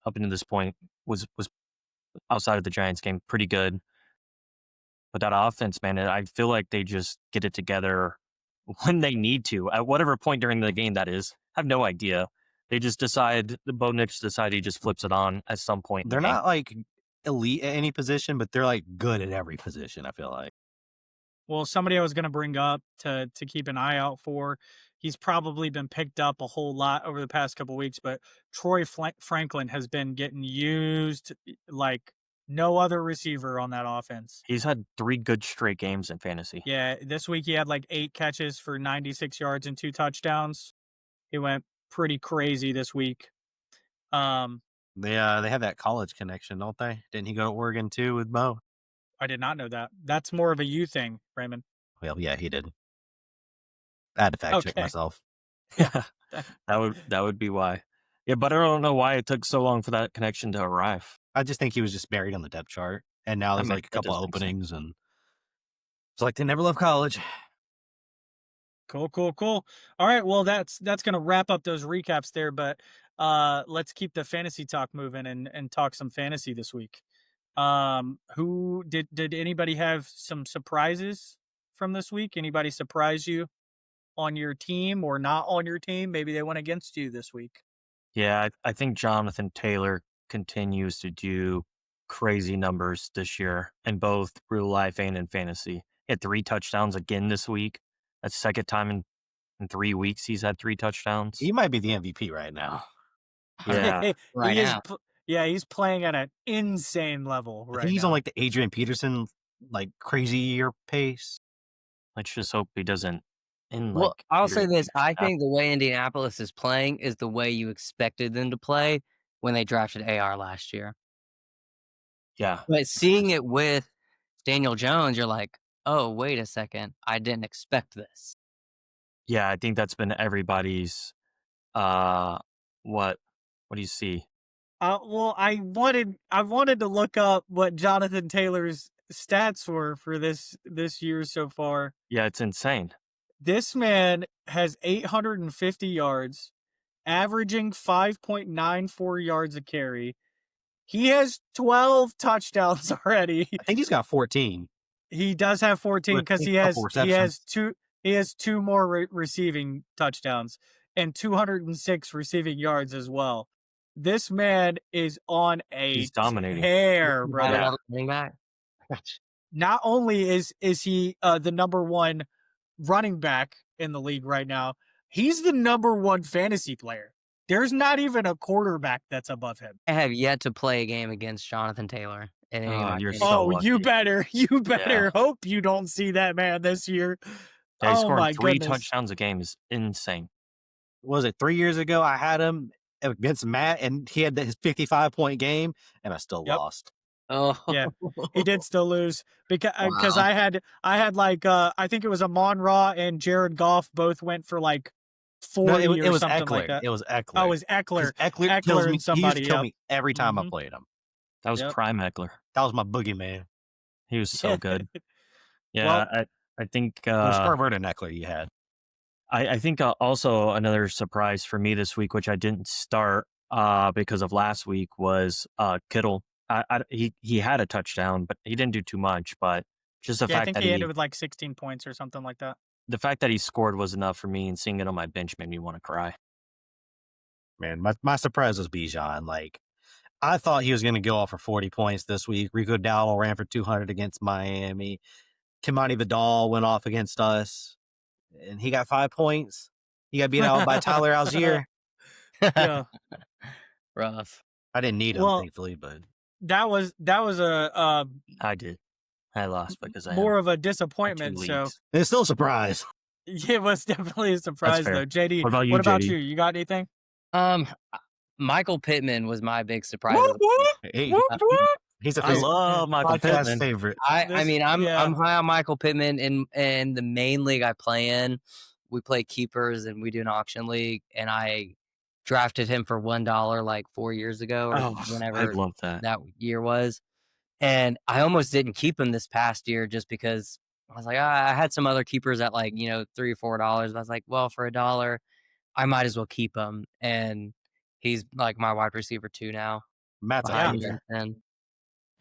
up until this point, was outside of the Giants game, pretty good. But that offense, man, I feel like they just get it together when they need to, at whatever point during the game that is. I have no idea. They just decide, Bo Nix decide he just flips it on at some point. in the They're game. not like elite at any position, but they're like good at every position, I feel like. Well, somebody I was going to bring up to keep an eye out for. He's probably been picked up a whole lot over the past couple weeks, but Troy Franklin has been getting used like no other receiver on that offense. He's had 3 good straight games in fantasy. Yeah, this week he had like 8 catches for 96 yards and 2 touchdowns. He went pretty crazy this week. They have that college connection, don't they? Didn't he go to Oregon too with Mo? I did not know that. That's more of a you thing, Raymond. Well, yeah, he did. I had to fact check Okay. myself. that would be why. Yeah, but I don't know why it took so long for that connection to arrive. I just think he was just buried on the depth chart, and now there's mean, like a that couple does make sense. openings, and it's like they never left college. Cool. All right, well that's gonna wrap up those recaps there, but let's keep the fantasy talk moving and talk some fantasy this week. Who did anybody have some surprises from this week? Anybody surprise you on your team or not on your team? Maybe they went against you this week. Yeah, I think Jonathan Taylor continues to do crazy numbers this year in both real life and in fantasy. He had 3 touchdowns again this week. That's the second time in 3 weeks he's had 3 touchdowns. He might be the MVP right now. Yeah. Right He is now. he's playing at an insane level I right think he's now. on like the Adrian Peterson like crazy year pace. Let's just hope he doesn't end Well, like I'll say your- this. I think the way Indianapolis is playing is the way you expected them to play when they drafted AR last year. Yeah. But seeing it with Daniel Jones, you're like, oh, wait a second. I didn't expect this. Yeah, I think that's been everybody's what do you see? Well, I wanted to look up what Jonathan Taylor's stats were for this year so far. Yeah, it's insane. This man has 850 yards, averaging 5.94 yards a carry. He has 12 touchdowns already. I think he's got 14. He does have 14 With because a he couple has receptions. two more receiving touchdowns and 206 receiving yards as well. This man is on a He's dominating. tear, Have brother. another running back. Not only is he the number one running back in the league right now, he's the number one fantasy player. There's not even a quarterback that's above him. I have yet to play a game against Jonathan Taylor. In any of my you're games. so You lucky. better hope you don't see that man this year. Yeah, he's Oh scoring my 3 goodness. touchdowns a game is insane. Was it 3 years ago? I had him against Matt, and he had his 55-point game, and I still Yep. lost. Oh, Yeah, he did still lose because Wow. I had like I think it was Amon Ra and Jared Goff both went for like 40 No, or it was something Eckler. like that. It was Eckler. Oh, it was 'Cause Eckler. Eckler kills Eckler me. and He used somebody. to kill Yep. me every time I Mhm. played him. That was Yep. prime Eckler. That was my boogeyman. He was so good. Yeah, Well, I think It was Herbert and Eckler you had. I think also another surprise for me this week, which I didn't start because of last week, was Kittle. He had a touchdown, but he didn't do too much. But just the yeah, I fact think that he ended with like 16 points or something like that. the fact that he scored was enough for me, and seeing it on my bench made me want to cry. Man, my surprise was Bijan. Like, I thought he was going to go off for 40 points this week. Rico Dowdle ran for 200 against Miami. Kimani Vidal went off against us, and he got 5 points. He got beat out by Tyler Algier. Yeah. Rough. I didn't need him, Well, thankfully, but that was a I did. I lost because I more had of a 2 disappointment. So leagues. it's still a surprise. it was definitely a surprise fair. though. JD, What about you, what about JD? you? You got anything? Michael Pittman was my big surprise. Whoop, whoop, He- whoop, whoop. he's a I love Michael podcast Pittman. favorite. I mean, I'm yeah. high on Michael Pittman in the main league I play in. We play keepers and we do an auction league, and I drafted him for $1 like 4 years ago or Oh, I whenever love that. that year was. And I almost didn't keep him this past year just because I was like, I had some other keepers at like, $3 or $4. I was like, well, for $1, I might as well keep him. And he's like my wide receiver 2 now. Matt's a behind hater. Winston.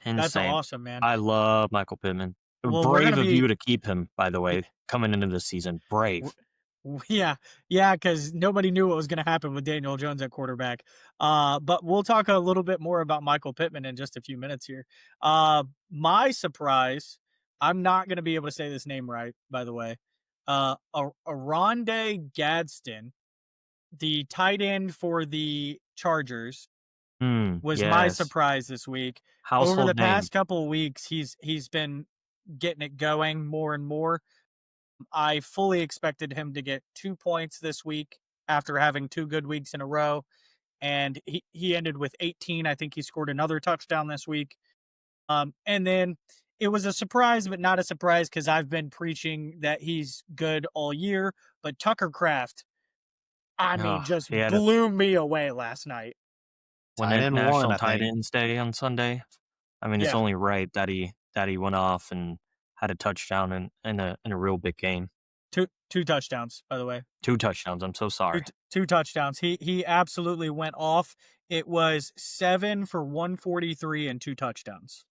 That's Insane. awesome, man. I love Michael Pittman. Well, we're Brave gonna of be- you to keep him, by the way, coming into this season. Brave. Yeah, because nobody knew what was going to happen with Daniel Jones at quarterback. But we'll talk a little bit more about Michael Pittman in just a few minutes here. My surprise, I'm not going to be able to say this name right, by the way. Aronde Gadsden, the tight end for the Chargers, was my Yes. surprise this week. Household Over the name. past couple of weeks, he's been getting it going more and more. I fully expected him to get 2 points this week after having 2 good weeks in a row. And he ended with 18. I think he scored another touchdown this week. And then it was a surprise, but not a surprise because I've been preaching that he's good all year. But Tucker Kraft, I mean, just he had blew me away last night. when Tight it end National one, I Tight think. Ends Day on Sunday. I mean, it's Yeah. only right that he went off and had a touchdown in a real big game. Two touchdowns, by the way. 2 touchdowns. I'm so sorry. Two touchdowns. He absolutely went off. It was 7 for 143 and 2 touchdowns.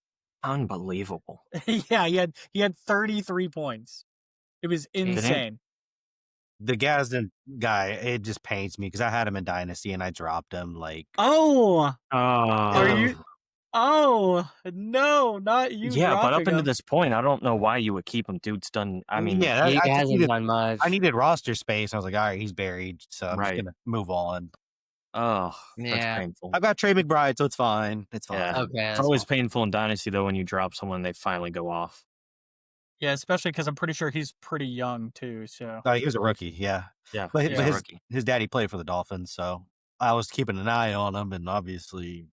Unbelievable. Yeah, he had 33 points. It was insane. The Gadsden guy, it just pains me because I had him in Dynasty and I dropped him. Like, Oh, Are you? Oh no, not you! Yeah, but up dropping into him. this point, I don't know why you would keep him. Dude's done. I mean, yeah, He I just hasn't needed, done much. I needed roster space. I was like, all right, he's buried, so I'm Right. just gonna move on. oh, Yeah. that's painful. I've got Trey McBride, so it's fine. It's fine. Yeah. Okay, It's that's always fine. painful in Dynasty, though, when you drop someone and they finally go off. Yeah, especially because I'm pretty sure he's pretty young too. So He was a rookie, yeah. Yeah, But, he's but a his, rookie. his daddy played for the Dolphins, so I was keeping an eye on him, and obviously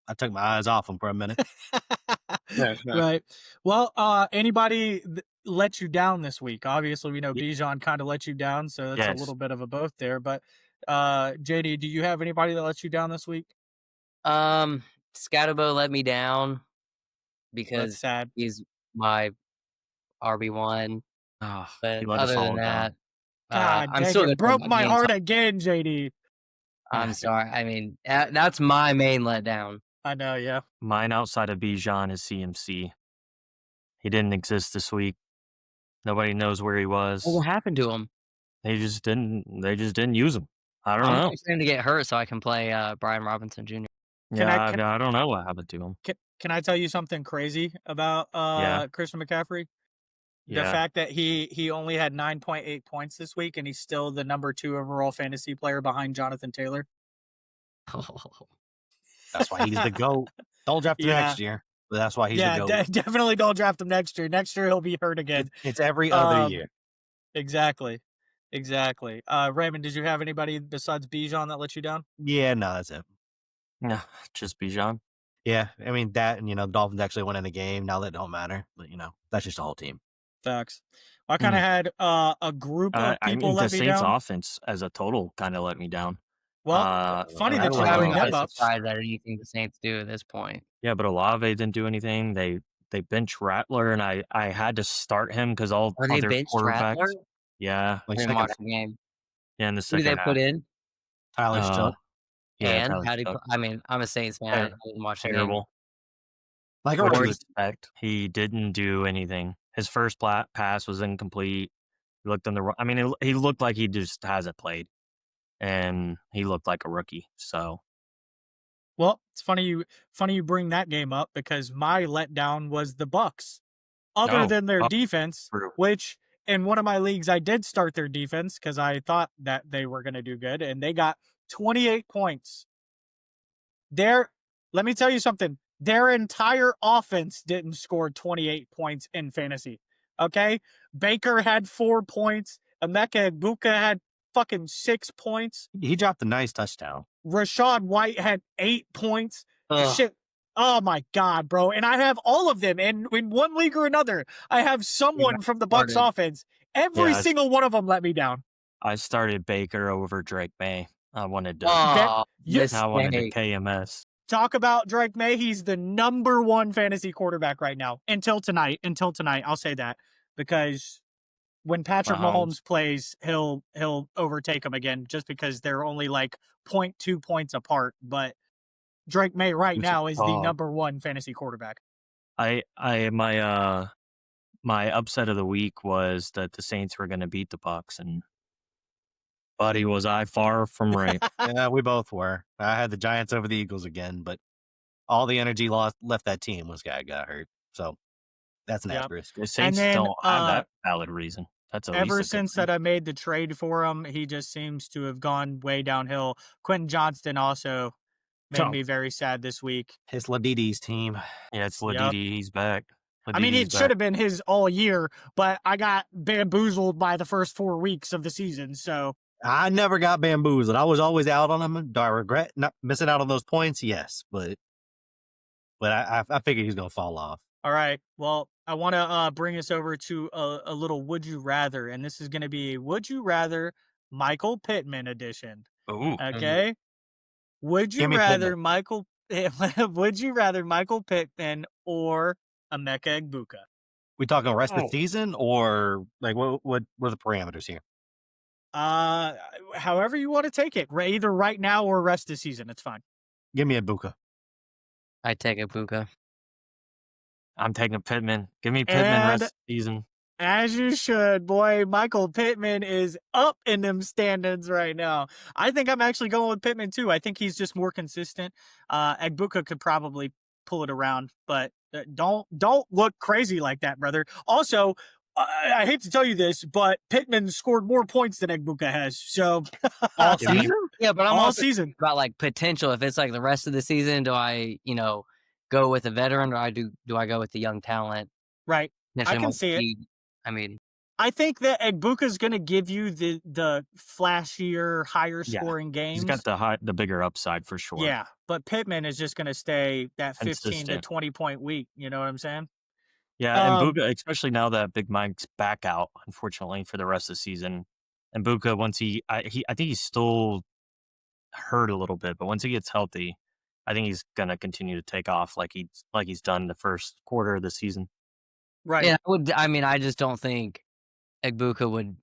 I took my eyes off him for a minute. right. Well, anybody let you down this week? Obviously, we know Bijan kind of let you down, so that's Yes. a little bit of a both there. But JD, do you have anybody that let you down this week? Scatterbo let me down That's because sad. he's my RB1. Oh, But he let us other all than down. that, God, I'm dang still it. gonna Broke put my games heart up. again, JD. I'm sorry. I mean, that's my main letdown. I know, yeah. Mine outside of Bijan is CMC. He didn't exist this week. Nobody knows where he was. What happened to him? They just didn't use him. I don't I'm know. waiting for him to get hurt so I can play Brian Robinson Jr. Can Yeah, I I don't know what happened to him. can I tell you something crazy about Yeah, Christian McCaffrey? The yeah. fact that he only had 9.8 points this week and he's still the number 2 overall fantasy player behind Jonathan Taylor. That's why he's the GOAT. Don't draft him Yeah. next year. But that's why he's the Yeah, GOAT. definitely don't draft him next year. Next year he'll be hurt again. It's every other year. Exactly. Raymond, did you have anybody besides Bijan that let you down? Yeah, no, that's it. No, just Bijan. Yeah, I mean that, and the Dolphins actually went in the game. Now that don't matter, but that's just the whole team. Facts. I kind of had a group of I people mean, the let me Saints down. offense as a total kind of let me down. Well, funny I that you don't I bring know. them wouldn't be up. surprised at anything the Saints do at this point. Yeah, but Olave didn't do anything. They bench Rattler, and I had to start him because all Are they other benched quarterbacks. Rattler? Yeah, Like I didn't second, watch the game. yeah, in the Who did they second half. put in? Tyler Uh, Shuck. yeah, And Tyler how did Shough. I mean, I'm a Saints fan. I didn't watch the game. Terrible. Like a What do you rookie. expect? He didn't do anything. His first pass was incomplete. He looked on the. I mean, he looked like he just hasn't played, and he looked like a rookie. So Well, it's funny you bring that game up because my letdown was the Bucks. Other No, than their up defense, through. which in one of my leagues I did start their defense because I thought that they were going to do good, and they got 28 points. Let me tell you something. Their entire offense didn't score 28 points in fantasy. Okay? Baker had 4 points. Emeka Egbuka had fucking 6 points. He dropped a nice touchdown. Rashad White had 8 points. Ugh. Shit. Oh my God, bro. And I have all of them in one league or another. I have someone from the Bucks started. offense. Every Yeah, single one of them let me down. I started Baker over Drake May. I wanted to. Oh, Yes. I wanted to mistake. KMS. Talk about Drake May. He's the number 1 fantasy quarterback right now. Until tonight. I'll say that. Because when Patrick Mahomes plays, he'll overtake him again just because they're only like 0.2 points apart. But Drake May right now is the number 1 fantasy quarterback. My upset of the week was that the Saints were going to beat the Bucks, and buddy, was I far from right. Yeah, we both were. I had the Giants over the Eagles again, but all the energy left that team was guy got hurt. So that's an asterisk. The Saints then, don't have that valid reason. That's at ever least a good since thing. that I made the trade for him, he just seems to have gone way downhill. Quentin Johnston also made me very sad this week. His Ladidi's team. Yeah, it's Ladidi. He's back. I mean, it should have been his all year, but I got bamboozled by the first 4 weeks of the season. So I never got bamboozled. I was always out on him. Do I regret not missing out on those points? Yes, but I figured he's gonna fall off. all right. Well, I want to bring us over to a little would you rather, and this is going to be a would you rather Michael Pittman edition. Ooh. Okay. Would you Give me rather Pittman. would you rather Michael Pittman or Emeka Egbuka? We talking rest of the season or like what are the parameters here? However you want to take it, either right now or rest of the season, it's fine. Give me a Buka. I take Egbuka. I'm taking Pittman. Give me Pittman rest of the season. As you should, boy. Michael Pittman is up in them standings right now. I think I'm actually going with Pittman too. I think he's just more consistent. Egbuka could probably pull it around, but don't look crazy like that, brother. Also, I hate to tell you this, but Pittman scored more points than Egbuka has. So all season? Yeah, but I'm all also season about like potential. If it's like the rest of the season, do I, go with a veteran or do I go with the young talent? Right. I can see it. I mean, I think that Egbuka is going to give you the flashier, higher scoring games. He's got the bigger upside for sure. Yeah, but Pittman is just going to stay that 15 Consistent. to 20 point week. You know what I'm saying? Yeah, and Buka, especially now that Big Mike's back out, unfortunately, for the rest of the season. And Buka, once I think he's still hurt a little bit, but once he gets healthy, I think he's gonna continue to take off like he's done the first quarter of the season. Right. Yeah, I just don't think Egbuka would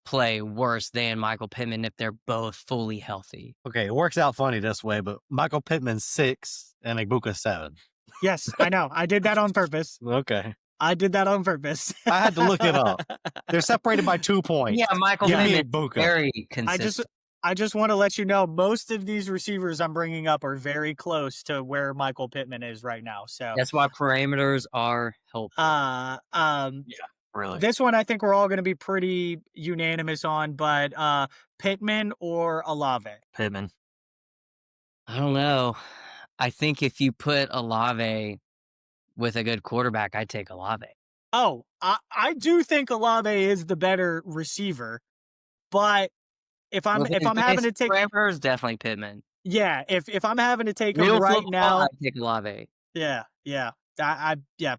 play worse than Michael Pittman if they're both fully healthy. Okay, it works out funny this way, but Michael Pittman's 6 and Igbuka 7. Yes, I know. I did that on purpose. Okay. I did that on purpose. I had to look it up. They're separated by 2 points. Yeah, Michael Give me Pittman Igbuka. very I consistent. just want to let you know most of these receivers I'm bringing up are very close to where Michael Pittman is right now. So That's why parameters are helpful. Really. this one I think we're all going to be pretty unanimous on, but Pittman or Olave. Pittman. I don't know. I think if you put Olave with a good quarterback, I'd take Olave. Oh, I do think Olave is the better receiver, but if I'm having to take parameters, definitely Pittman. yeah, if I'm having to take Real him right football, now, I'd take Olave. yeah,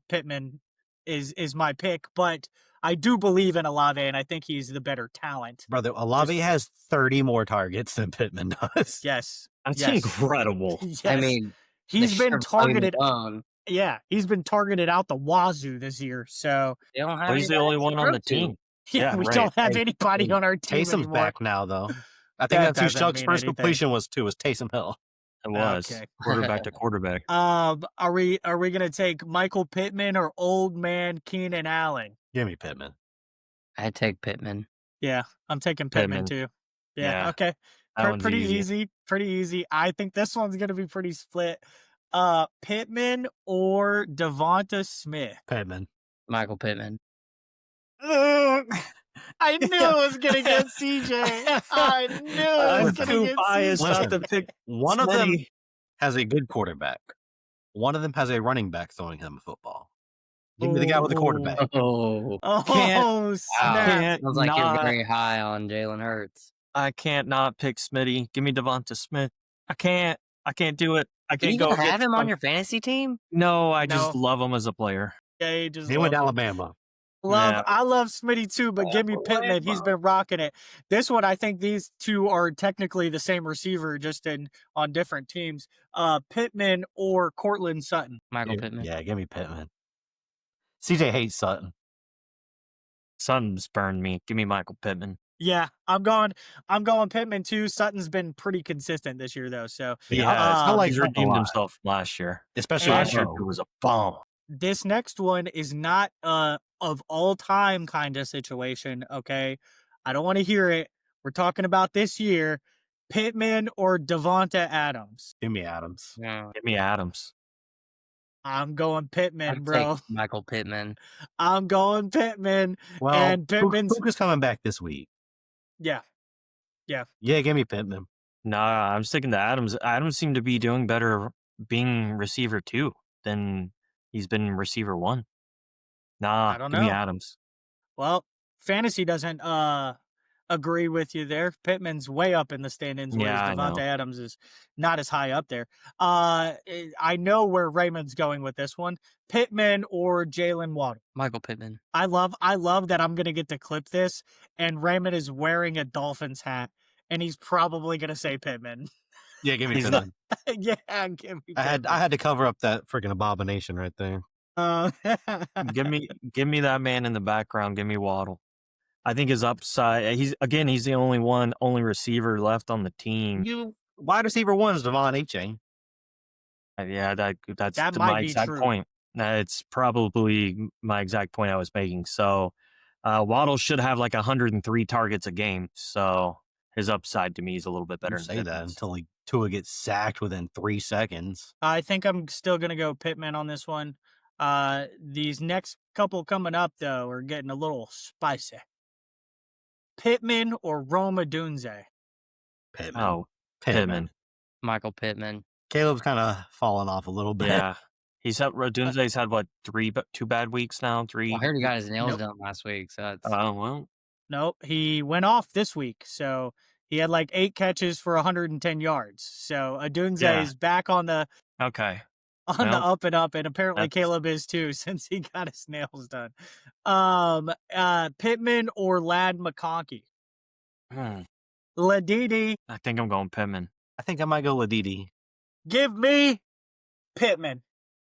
Pittman is my pick, but I do believe in Olave, and I think he's the better talent. Brother, Olave has 30 more targets than Pittman does. Yes, That's yes. incredible. Yes. I mean, he's the been sheer volume targeted. alone, Yeah, he's been targeted out the wazoo this year. So they don't have But he's the anybody only to one on throw the to. team. yeah, Yeah, we right. don't have Hey, anybody on our team Taysom's anymore. back now, though. I think That that's who doesn't Chuck's mean first anything. completion was Taysom Hill. It was Okay. quarterback to quarterback. Are we gonna take Michael Pittman or old man Keenan Allen? Give me Pittman. I'd take Pittman. Yeah, I'm taking Pittman Pittman. too. Yeah, Yeah, okay. that one's Pretty easy. Pretty easy. I think this one's gonna be pretty split. Pittman or Devonta Smith? Pittman. Michael Pittman. Ugh, I knew it was gonna get CJ. I knew it was I'm gonna too get biased CJ. not to pick One of them Smitty. has a good quarterback. One of them has a running back throwing him a football. Give me the guy with the quarterback. Oh, Oh, snap. Can't sounds like you're not- very high on Jalen Hurts. I can't not pick Smitty. Give me Devonta Smith. I can't do it. I Do can't you go even have against him on him. your fantasy team? No, I just No. love him as a player. Yeah, he just He went to loves him. Alabama. Yeah. I love Smitty too, but give me Pittman. He's been rocking it. This one, I think these two are technically the same receiver, just on different teams. Pittman or Cortland Sutton. Michael Pittman. Yeah, give me Pittman. CJ hates Sutton. Sutton's burned me. Give me Michael Pittman. Yeah, I'm going Pittman too. Sutton's been pretty consistent this year though. So Yeah, I like he's Sutton a redeemed lot. himself from last year. Especially And- Last year at it was a bomb. this next one is not of all time kind of situation. Okay, I don't want to hear it. We're talking about this year. Pittman or Devonta Adams. Give me Adams. Yeah. Give me Adams. I'm going Pittman, I'd bro. take Michael Pittman. I'm going Pittman. Well, And Pittman's- Puka's coming back this week. Yeah. Yeah, give me Pittman. Nah, I'm sticking to Adams. Adams seemed to be doing better being receiver 2 than he's been receiver 1. Nah, I don't give me know. Adams. Well, fantasy doesn't agree with you there. Pittman's way up in the standings, whereas Yeah, I know. Devonta Adams is not as high up there. I know where Raymond's going with this one. Pittman or Jalen Waddle. Michael Pittman. I love that I'm gonna get to clip this, and Raymond is wearing a Dolphins hat, and he's probably gonna say Pittman. Yeah, give me He's Pittman. Yeah, give me. I Pittman. had to cover up that freaking abomination right there. Give me that man in the background. Give me Waddle. I think his upside. He's the only receiver left on the team. You wide receiver 1 is Devon A-Chain. Yeah, that's That my might be exact true. point. It's probably my exact point I was making. So Waddle should have like 103 targets a game. So his upside to me is a little bit better. You than say that Pittman's. until Tua gets sacked within 3 seconds. I think I'm still gonna go Pittman on this one. These next couple coming up though are getting a little spicy. Pittman or Roma Doonze. Pittman. Oh, Pittman. Michael Pittman. Caleb's kind of fallen off a little bit. Yeah, he's had Dunze's had what 2 bad weeks now. 3. Well, I heard he got his nails Nope. done last week, so it's Oh well. No, he went off this week, so he had like 8 catches for 110 yards. So Adunze Yeah. is back on the Okay. the Well, up and up, and apparently that's- Caleb is too since he got his nails done. Pittman or Lad McConkey. Ladidi, I think I'm going Pittman. I think I might go Ladidi. give me Pittman.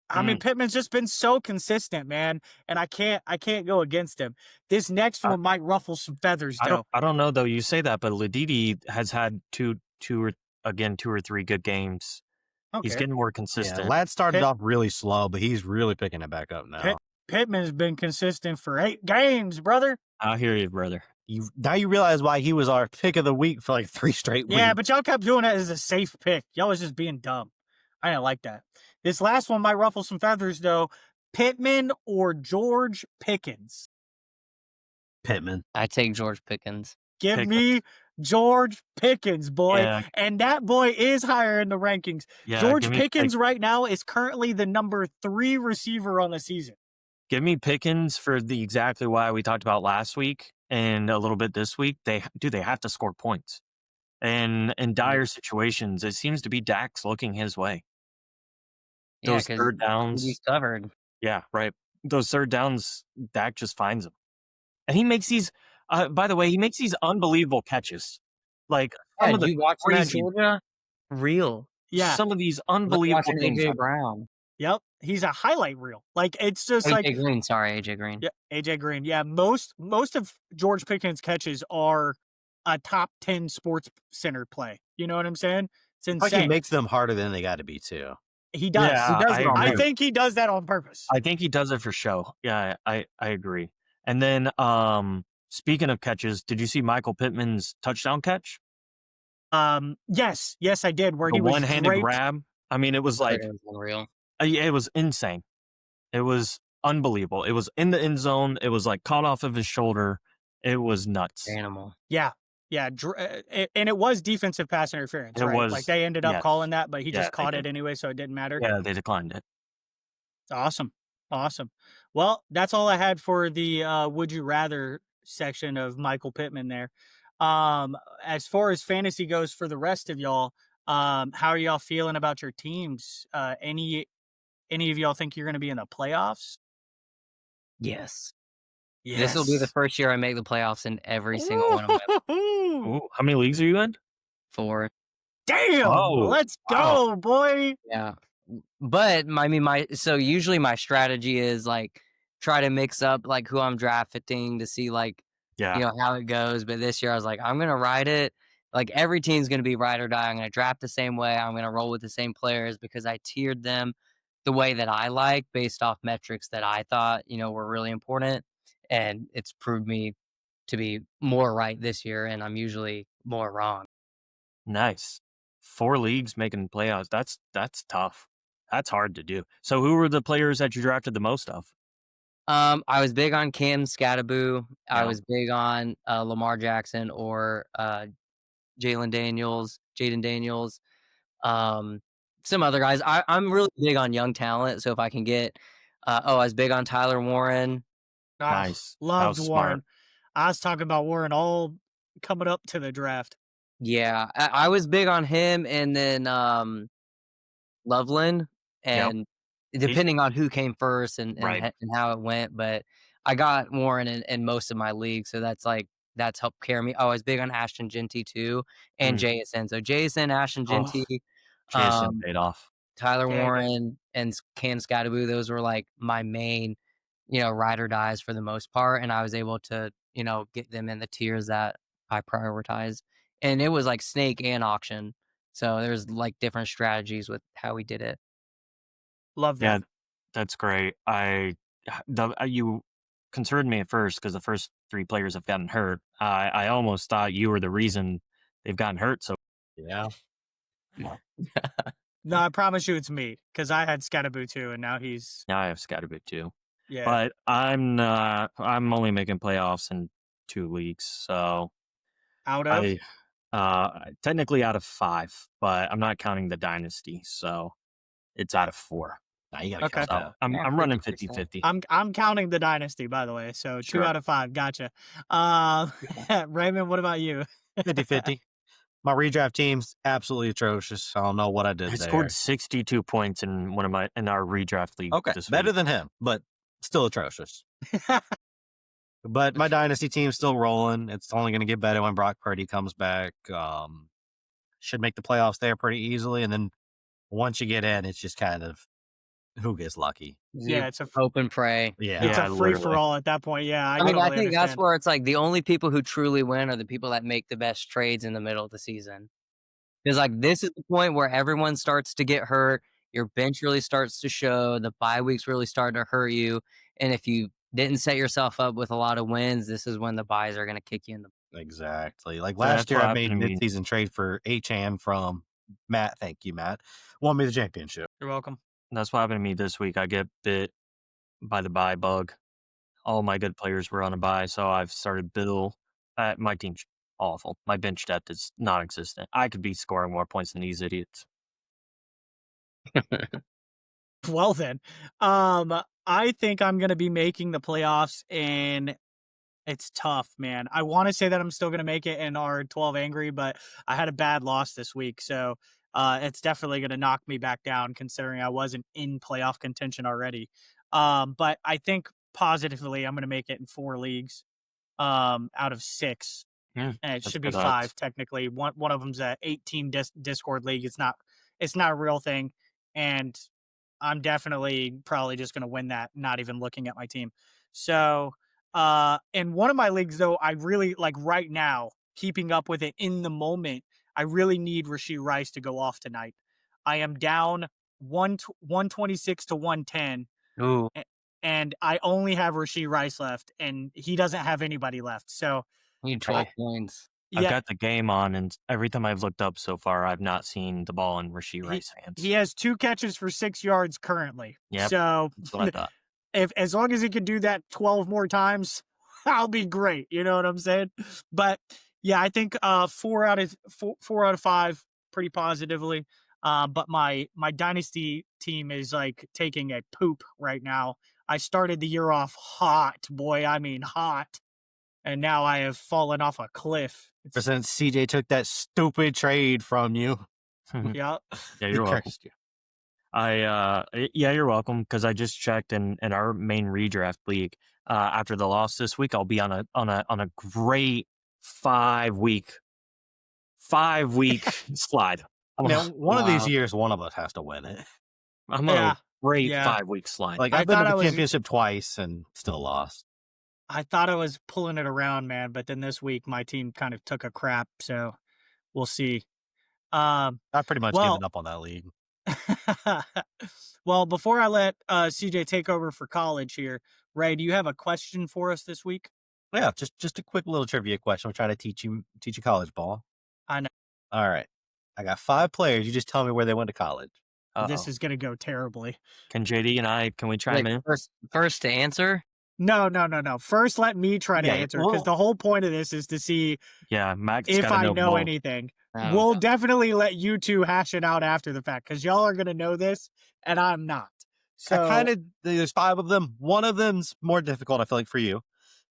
I mean, Pittman's just been so consistent, man, and I can't go against him. This next I- one might ruffle some feathers, I though. don't know though. You say that, but Ladidi has had two or three good games. He's Okay. getting more Yeah, consistent. Lad started Pitt- off really slow, but he's really picking it back up now. Pittman's been consistent for 8 games, brother. I hear you, brother. Now you realize why he was our pick of the week for like 3 straight weeks. Yeah, but y'all kept doing that as a safe pick. Y'all was just being dumb. I didn't like that. This last one might ruffle some feathers, though. Pittman or George Pickens? Pittman. I take George Pickens. Give Pickens. me George Pickens, boy. Yeah. And that boy is higher in the rankings. Yeah, George give me Pickens right now is currently the number 3 receiver on the season. Give me Pickens for the exactly why we talked about last week and a little bit this week. They have to score points. And in dire situations, it seems to be Dak's looking his way. Yeah, Those 'cause third downs. he's covered. Yeah, right. Those third downs, Dak just finds them. And he makes these, by the way, he makes these unbelievable catches. Like some Yeah, of the you watching that crazy, Georgia? Real. Yeah. some of these Like unbelievable watching things. AJ Brown. Yep. He's a highlight reel. Like, it's just like AJ Green, sorry, AJ Green. yeah, AJ Green. Yeah, most of George Pickens' catches are a top 10 sports center play. You know what I'm saying? It's Like he insane. makes them harder than they got to be too. He does. Yeah, He does I it on agree. I think he does that on purpose. I think he does it for show. Yeah, I agree. And then speaking of catches, did you see Michael Pittman's touchdown catch? Yes, I did. Where The he was one-handed draped. grab. I mean, it was like It was unreal. it was insane. It was unbelievable. It was in the end zone. It was like caught off of his shoulder. It was nuts. Animal. Yeah, and it was defensive pass interference, It right? was, Like they ended up yes. calling that, but he Yeah, just they caught it did. anyway, so it didn't matter. Yeah, they declined it. Awesome. Well, that's all I had for the would you rather section of Michael Pittman there. As far as fantasy goes for the rest of y'all, how are y'all feeling about your teams? Any of y'all think you're going to be in the playoffs? Yes. Yes. This will be the first year I make the playoffs in every single one of my Ooh, how many leagues are you in? 4. Damn, Oh, let's wow. go, boy. Yeah. But so usually my strategy is like try to mix up like who I'm drafting to see like Yeah. how it goes. But this year I was like, I'm gonna ride it. Like every team's gonna be ride or die. I'm gonna draft the same way. I'm gonna roll with the same players because I tiered them the way that I like based off metrics that I thought, were really important. And it's proved me to be more right this year, and I'm usually more wrong. Nice. 4 leagues making playoffs. That's tough. That's hard to do. So who were the players that you drafted the most of? I was big on Cam Scattaboo. I Yeah. was big on Lamar Jackson or Jaden Daniels. Some other guys. I'm really big on young talent. So if I can get, I was big on Tyler Warren. Oh, Nice. That loved was Warren. smart. I was talking about Warren all coming up to the draft. Yeah, I was big on him, and then Loveland, Yep. and depending on who came first and Right. and how it went, but I got Warren in most of my leagues, so that's helped carry me. Oh, I was big on Ashton Genty too, and JSN. So JSN, Ashton Oh, Genty, Jason paid off. Tyler Yeah, he did. Warren, and Cam Scattaboo. Those were like my main, ride or dies for the most part, and I was able to, get them in the tiers that I prioritized. And it was like snake and auction. So there's like different strategies with how we did it. Love Yeah, that. that's great. You concerned me at first because the first 3 players have gotten hurt. I almost thought you were the reason they've gotten hurt. So Yeah. No, I promise you it's me because I had Scattaboo too, and now he's now I have Scatterbit too. yeah. But I'm only making playoffs in 2 leagues, so Out of technically out of 5, but I'm not counting the dynasty, so it's out of 4. Nah, you gotta Okay. count So that. I'm Yeah, running 50%. 50-50. I'm counting the dynasty, by the way. So 2 Sure. out of 5. Gotcha. Raymond, what about you? 50-50. My redraft team's absolutely atrocious. I don't know what I did I there. scored 62 points in our redraft league. Okay, this better week. than him, but still atrocious. But my dynasty team's still rolling. It's only going to get better when Brock Purdy comes back. Should make the playoffs there pretty easily, and then once you get in, it's just kind of Who gets lucky? Yeah, it's a hope and pray. Yeah. it's Yeah, a free for literally. all at that point. Yeah, I I mean, I totally think that's understand. where it's like the only people who truly win are the people that make the best trades in the middle of the season. Because like this is the point where everyone starts to get hurt. Your bench really starts to show. The bye weeks really start to hurt you. And if you didn't set yourself up with a lot of wins, this is when the buys are going to kick you in the. Exactly. Like So last that's year, what I made a happened to me. midseason trade for Achan from Matt. Thank you, Matt. Won me the championship. You're welcome. That's what happened to me this week. I get bit by the bye bug. All my good players were on a bye, so I've started Bill. My team's awful. My bench depth is non-existent. I could be scoring more points than these idiots. Well then, I think I'm gonna be making the playoffs, and it's tough, man. I want to say that I'm still gonna make it in our 12 angry, but I had a bad loss this week, so it's definitely gonna knock me back down, considering I wasn't in playoff contention already. But I think positively, I'm gonna make it in 4 leagues, out of 6. Yeah, And it that's should be good 5 odds. technically. One of them's a 8-team Discord league. It's not a real thing, and I'm definitely probably just going to win that, not even looking at my team. So, in one of my leagues though, I really like right now keeping up with it in the moment. I really need Rashee Rice to go off tonight. I am down 126 to 110, Ooh, and I only have Rashee Rice left, and he doesn't have anybody left. So, you need 12 points. I've yeah, got the game on, and every time I've looked up so far, I've not seen the ball in Rashee Rice's hands. he has 2 catches for 6 yards currently. Yep. So That's what I thought. if as long as he can do that 12 more times, I'll be great. You know what I'm saying? But yeah, I think 4 out of 5 pretty positively. But my dynasty team is like taking a poop right now. I started the year off hot, boy. I mean hot. And now I have fallen off a cliff. Ever since CJ took that stupid trade from you, Yeah. Yeah, he you're welcome. cursed you. Yeah, you're welcome. Because I just checked in our main redraft league. After the loss this week, I'll be on a great 5-week slide. Now, one of these Wow. years, one of us has to win it. I'm on Yeah, a great yeah. 5-week slide. Like I I've been thought to I the was- championship twice and still lost. I thought I was pulling it around, man, but then this week my team kind of took a crap, so we'll see. I've pretty much Well- given up on that league. Well, before I let CJ take over for college here, Ray, do you have a question for us this week? Yeah, just a quick little trivia question. We're trying to teach you college ball. I know. All right. I got 5 players. You just tell me where they went to college. This Uh-oh. is going to go terribly. Can JD and I, can we chime Wait, in? first to answer. No. First, let me try to Yeah, answer, because well- the whole point of this is to see Yeah, Max if gotta I know know both. anything. Oh, We'll God. definitely let you two hash it out after the fact, because y'all are going to know this, and I'm not. So There's 5 of them. One of them's more difficult, I feel like, for you.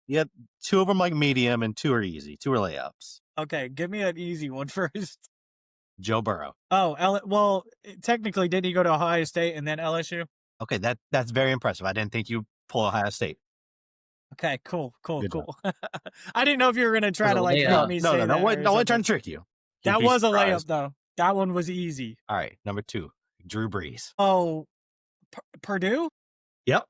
You have 2 of them like medium and 2 are easy. 2 are layups. okay, give me an easy one first. Joe Burrow. Oh, well, technically, didn't he go to Ohio State and then LSU? Okay, that's very impressive. I didn't think you pull Ohio State. Okay, cool. Good job. I didn't know if you were gonna try Was to a like layup. help me say that. No, or I wasn't something. trying to trick you. You'd That be was a layup surprised. though. That one was easy. All right, number 2, Drew Brees. Oh, Purdue? Yep.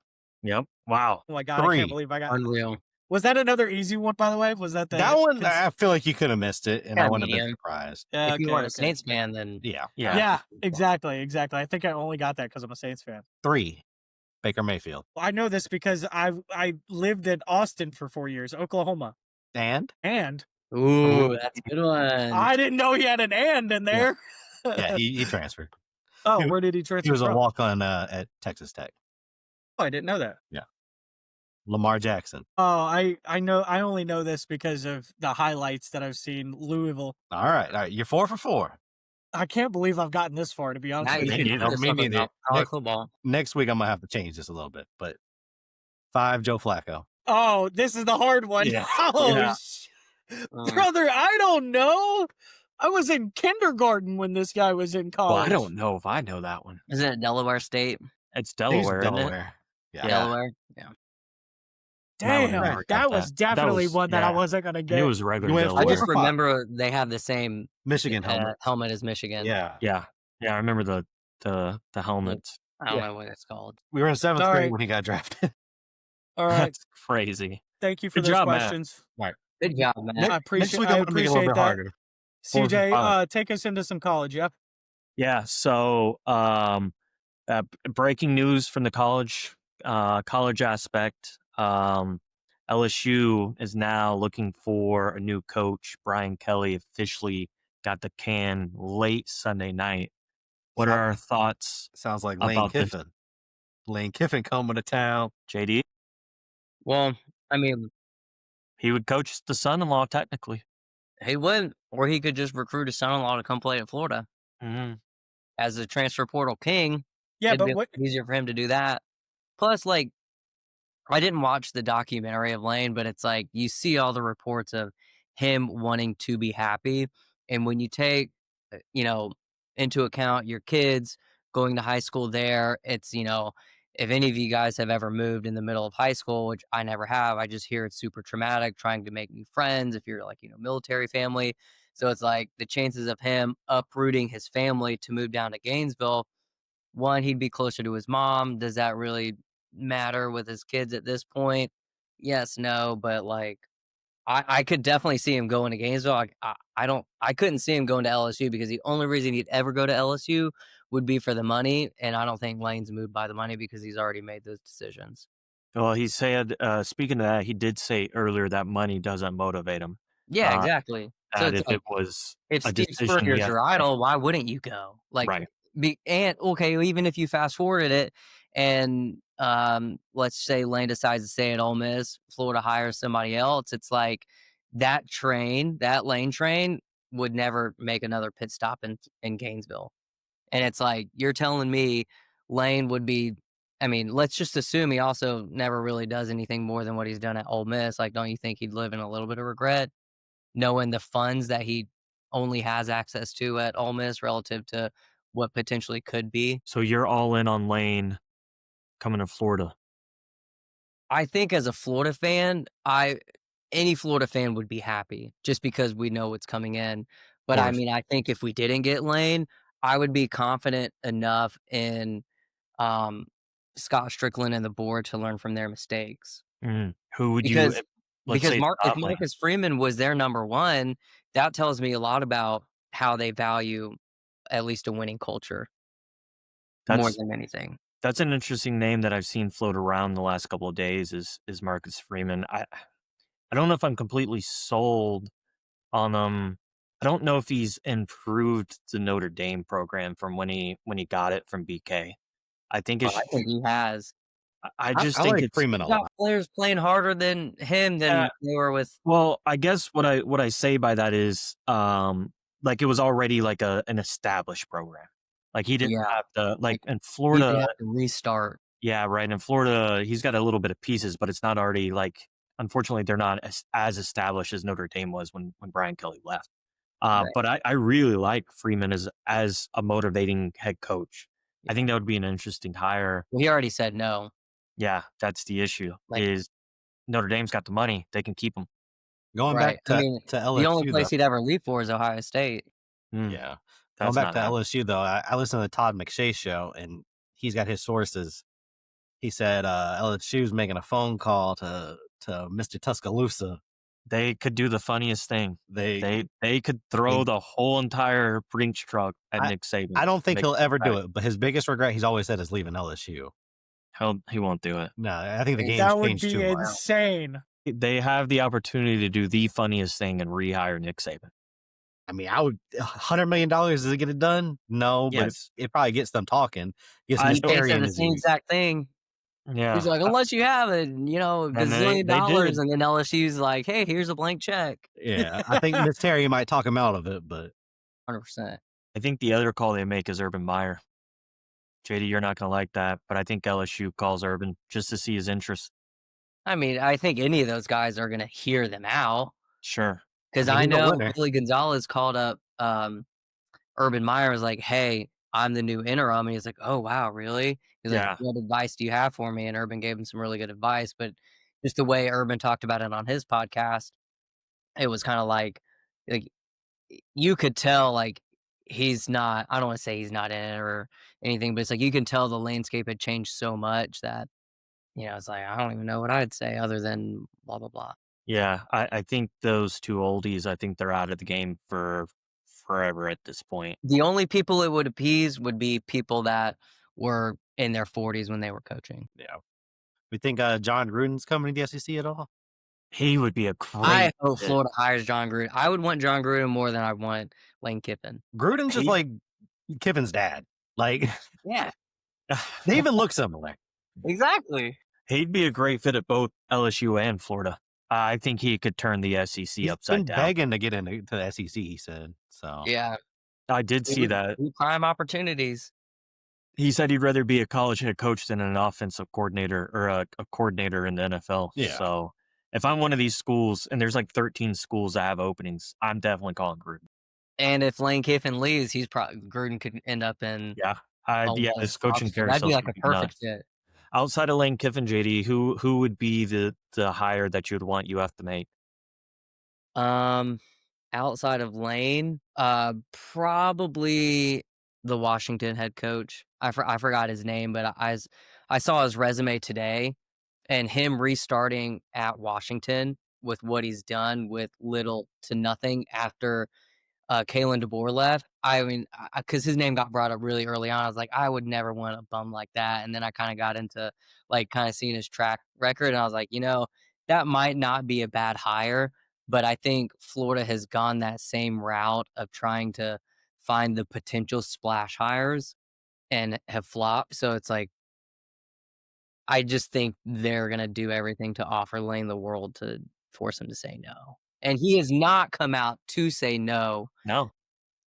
Yep. Wow. Oh my god, I 3. can't believe I got. Unreal. Was that another easy one, by the way? Was that the That one, I feel like you could have missed it, and I Yeah, wouldn't have been medium. surprised. Yeah, If you okay, weren't a okay. Saints fan, then Yeah. Yeah, exactly. I think I only got that because I'm a Saints fan. 3, Baker Mayfield. I know this because I lived in Austin for 4 years, Oklahoma, And and ooh, that's a good one. I didn't know he had an and in there. yeah, he transferred. Oh, where did he transfer He was a from? walk-on at Texas Tech. Oh, I didn't know that. Lamar Jackson. Oh, I know. I only know this because of the highlights that I've seen. Louisville. All right. You're 4 for 4. I can't believe I've gotten this far. To be honest Now with you you. can Me do neither. this Me stuff neither. about college Next- football. Next week, I'm going to have to change this a little bit. But 5, Joe Flacco. Oh, this is the hard one. Yeah. Oh, Yeah. brother, I don't know. I was in kindergarten when this guy was in college. Well, I don't know if I know that one. Isn't it Delaware State? It's He's Delaware, isn't it? Delaware. Yeah. Delaware. Yeah. That one Damn, never got that was that. definitely was- one that I yeah. wasn't gonna It get. was regular You went Delaware. I just Four or five. remember they have the same Michigan helmet. helmet as Michigan. Yeah. Yeah. Yeah, I remember the helmets. I don't know what it's called. We were in 7th All grade right. when he got drafted. All right. That's crazy. Thank you for Good those job, Matt. questions. Good job, Matt. I Next week, I I'm going to make it a little appreciate bit that. harder. 4 for 5. CJ, take us into some college. Yeah. Yeah. So, breaking news from the college aspect. LSU is now looking for a new coach. Brian Kelly officially got the can late Sunday night. What are our thoughts Sounds like Lane about this, Kiffin. Lane Kiffin coming to town. JD? Well, I mean, He would coach the son-in-law technically. he wouldn't, or he could just recruit his son-in-law to come play at Florida Mhm. as a transfer portal king. Yeah, It'd but be what? easier for him to do that. Plus, like, I didn't watch the documentary of Lane, but it's like you see all the reports of him wanting to be happy. And when you take, into account your kids going to high school there, it's, if any of you guys have ever moved in the middle of high school, which I never have, I just hear it's super traumatic trying to make new friends if you're like, military family. So it's like the chances of him uprooting his family to move down to Gainesville, one, he'd be closer to his mom. Does that really matter with his kids at this point? Yes, no, but like I could definitely see him going to Gainesville. I couldn't see him going to LSU because the only reason he'd ever go to LSU would be for the money, and I don't think Lane's moved by the money because he's already made those decisions. Well, he said, speaking of that, he did say earlier that money doesn't motivate him. Yeah, exactly. So That it's if like it was if a Steve decision he Spurrier's has your to make. idol, why wouldn't you go? Like, Right. and okay, even if you fast forwarded it, and let's say Lane decides to stay at Ole Miss, Florida hires somebody else, it's like that Lane train would never make another pit stop in Gainesville, and it's like you're telling me Lane would be. I mean, let's just assume he also never really does anything more than what he's done at Ole Miss. Like, don't you think he'd live in a little bit of regret? Knowing the funds that he only has access to at Ole Miss relative to what potentially could be. So you're all in on Lane coming to Florida. I think as a Florida fan, any Florida fan would be happy just because we know what's coming in. But I course. mean, I think if we didn't get Lane, I would be confident enough in um, Scott Strickland and the board to learn from their mistakes. Who would you, Because let's say it's If not Lane. Marcus Freeman was their number one, that tells me a lot about how they value at least a winning culture more That's than anything. that's an interesting name that I've seen float around the last couple of days is Marcus Freeman. I don't know if I'm completely sold on him. I don't know if he's improved the Notre Dame program from when he got it from BK. I think Oh, it's I think he has. I I, just I think like it's Freeman a He's got lot. players playing harder than him than they were with. well, I guess what I say by that is like it was already like an established program. Like he didn't Yeah, have to like in you Florida. didn't have to restart. Yeah, right. In Florida, he's got a little bit of pieces, but it's not already like. Unfortunately, they're not as established as Notre Dame was when Brian Kelly left. Right. But I really like Freeman as a motivating head coach. I think that would be an interesting hire. Well, he already said no. Yeah, that's the issue. Like, Is Notre Dame's got the money; they can keep him. Going right. back I mean, to the only LSU, place though. he'd ever leave for is Ohio State. Yeah. Going That's back not to happening. LSU, though, I listened to the Todd McShay show, and he's got his sources. He said LSU's making a phone call to Mr. Tuscaloosa. They could do the funniest thing. They They could throw the whole entire Brinks truck at Nick Saban. I don't think Make he'll him ever do cry. it, but his biggest regret, he's always said, is leaving LSU. He won't do it. No, I think the game's That would changed be too much. insane. They have the opportunity to do the funniest thing and rehire Nick Saban. I mean, I would $100 million. Does it get it done? No, Yes. but it probably gets them talking. Gets I He don't- Terry said in the his same ear. exact thing. Yeah. He's like, unless you have it, a gazillion they dollars, did. and then LSU's like, hey, here's a blank check. Yeah, I think Miss Terry might talk him out of it, but 100%. I think the other call they make is Urban Meyer. JD, you're not going to like that, but I think LSU calls Urban just to see his interest. I mean, I think any of those guys are going to hear them out Sure. because I mean, I he's a know winner. Billy Gonzalez called up Urban Meyer, was like, hey, I'm the new interim. And he's like, oh, wow, really? He's Yeah. like, what advice do you have for me? And Urban gave him some really good advice. But just the way Urban talked about it on his podcast, it was kind of like you could tell, like, he's not, I don't want to say he's not in it or anything, but it's like you can tell the landscape had changed so much that, it's like, I don't even know what I'd say other than blah, blah, blah. Yeah, I think those two oldies, I think they're out of the game for forever at this point. The only people it would appease would be people that were in their 40s when they were coaching. Yeah. We think John Gruden's coming to the SEC at all? He would be a I great hope fit. Florida hires John Gruden. I would want John Gruden more than I want Lane Kiffin. Gruden's just He- like Kiffin's dad. Like, Yeah, they even look similar. exactly. He'd be a great fit at both LSU and Florida. I think he could turn the SEC He's upside been down. begging to get into the SEC, he said. So Yeah. I did see that. Prime opportunities. He said he'd rather be a college head coach than an offensive coordinator or a coordinator in the NFL. Yeah. So if I'm one of these schools, and there's like 13 schools that have openings, I'm definitely calling Gruden. And if Lane Kiffin leaves, Gruden could end up in. Yeah. Ole Yeah, Miss. this coaching That'd carousel be like a perfect fit. Outside of Lane Kiffin, JD, who would be the hire that you would want UF to make? Outside of Lane, probably the Washington head coach. I forgot his name, but I saw his resume today, and him restarting at Washington with what he's done with little to nothing after Kalen DeBoer left. I mean, because his name got brought up really early on, I was like, I would never want a bum like that. And then I kind of got into like kind of seeing his track record, and I was like, that might not be a bad hire. But I think Florida has gone that same route of trying to find the potential splash hires and have flopped. So it's like, I just think they're going to do everything to offer Lane the world to force him to say no. And he has not come out to say no. No.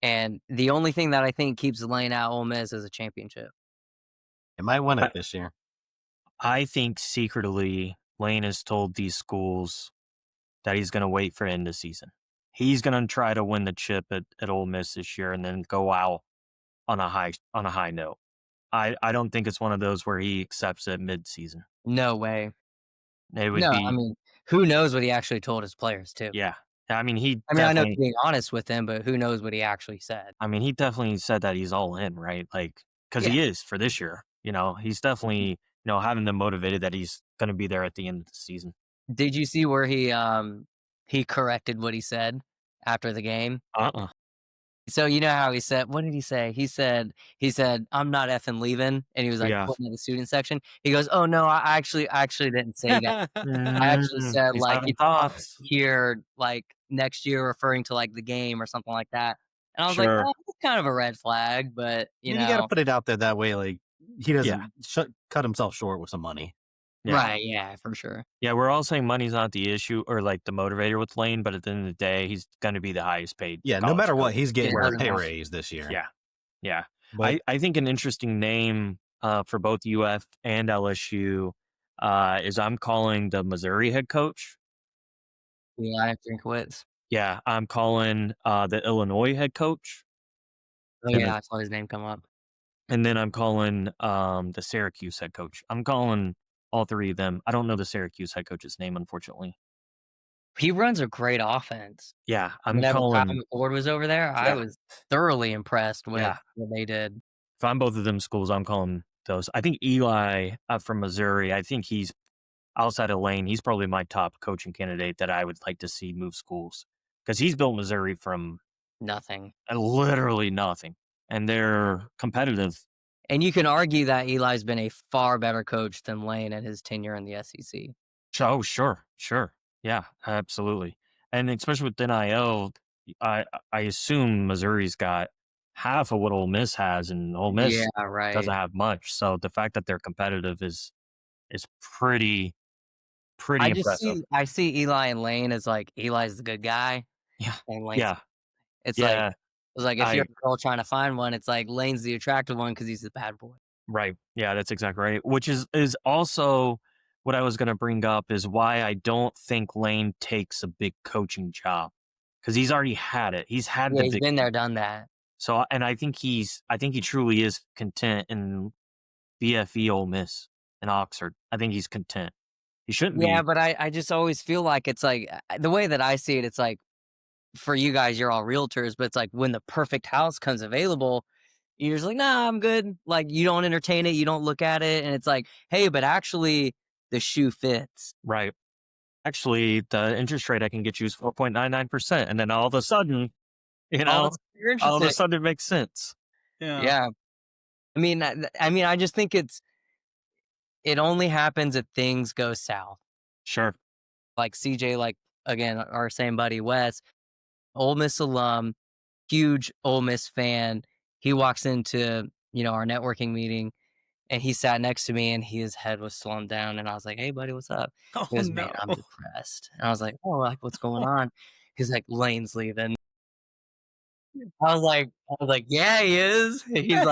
And the only thing that I think keeps Lane at Ole Miss is a championship. it might win it this year. I think secretly Lane has told these schools that he's going to wait for end of season. He's going to try to win the chip at Ole Miss this year and then go out on a high note. I don't think it's one of those where he accepts it mid-season. No way. It would No, be, I mean, who knows what he actually told his players too? yeah. I mean, I know he's being honest with them, but who knows what he actually said? I mean, he definitely said that he's all in, right? Like, because he is for this year. He's definitely having them motivated that he's going to be there at the end of the season. Did you see where he corrected what he said after the game? So you know how he said, what did he say? He said, I'm not effing leaving. And he was like pointing at the student section. He goes, oh no, I actually didn't say that. I actually said He's like, having if thoughts. here like next year referring to like the game or something like that. And I was like, Sure. oh, that's kind of a red flag, but you You know. got to put it out there that way. Like, he doesn't Yeah. cut himself short with some money. Yeah. Right, yeah, for sure. Yeah, we're all saying money's not the issue or like the motivator with Lane, but at the end of the day, he's going to be the highest paid. Yeah, no college matter what, coach. he's getting Yeah, a pay yeah. raise this year. Yeah. But I think an interesting name for both UF and LSU is I'm calling the Missouri head coach. Yeah, I think Wits. Yeah, I'm calling the Illinois head coach. Oh And yeah, I saw his name come up. And then I'm calling the Syracuse head coach. I'm calling all three of them. I don't know the Syracuse head coach's name, unfortunately. He runs a great offense. Yeah, I'm Whenever Kyle calling. McCord was over there, I was thoroughly impressed with Yeah. what they did. If I'm both of them schools, I'm calling those. I think Eli from Missouri, I think he's outside of Lane. He's probably my top coaching candidate that I would like to see move schools because he's built Missouri from Nothing. literally nothing. And they're competitive. And you can argue that Eli's been a far better coach than Lane in his tenure in the SEC. Oh, sure. Yeah, absolutely. And especially with NIL, I assume Missouri's got half of what Ole Miss has, and Ole Miss Yeah, right. doesn't have much. So the fact that they're competitive is pretty impressive. I see Eli and Lane as like Eli's the good guy. Yeah. And Lane's Yeah. it's Yeah. like if you're a girl trying to find one, it's like Lane's the attractive one because he's the bad boy. Right. Yeah, that's exactly right. Which is also what I was going to bring up is why I don't think Lane takes a big coaching job because he's already had it. He's had Yeah, the he's big. been there, done that. So, and I think he truly is content in BFE Ole Miss and Oxford. I think he's content. He shouldn't Yeah, be. but I just always feel like it's like the way that I see it, it's like for you guys, you're all realtors, but it's like when the perfect house comes available, You're just like, nah, I'm good. Like, you don't entertain it, you don't look at it, and it's like, hey, but actually, the shoe fits. Right. Actually, the interest rate I can get you is 4.99%, and then all of a sudden, you All of a know, sudden, you're all of a interested. sudden it makes sense. Yeah. I mean, I just think it only happens if things go south. Sure. Like CJ, like again, our same buddy Wes, Ole Miss alum, huge Ole Miss fan. He walks into our networking meeting, and he sat next to me, and his head was slumped down, and I was like, "Hey, buddy, what's up?" Oh He goes, "Man, no. I'm depressed." And I was like, "Oh, like what's going on?" He's like, "Lane's leaving." I was like, "Yeah, he is." He's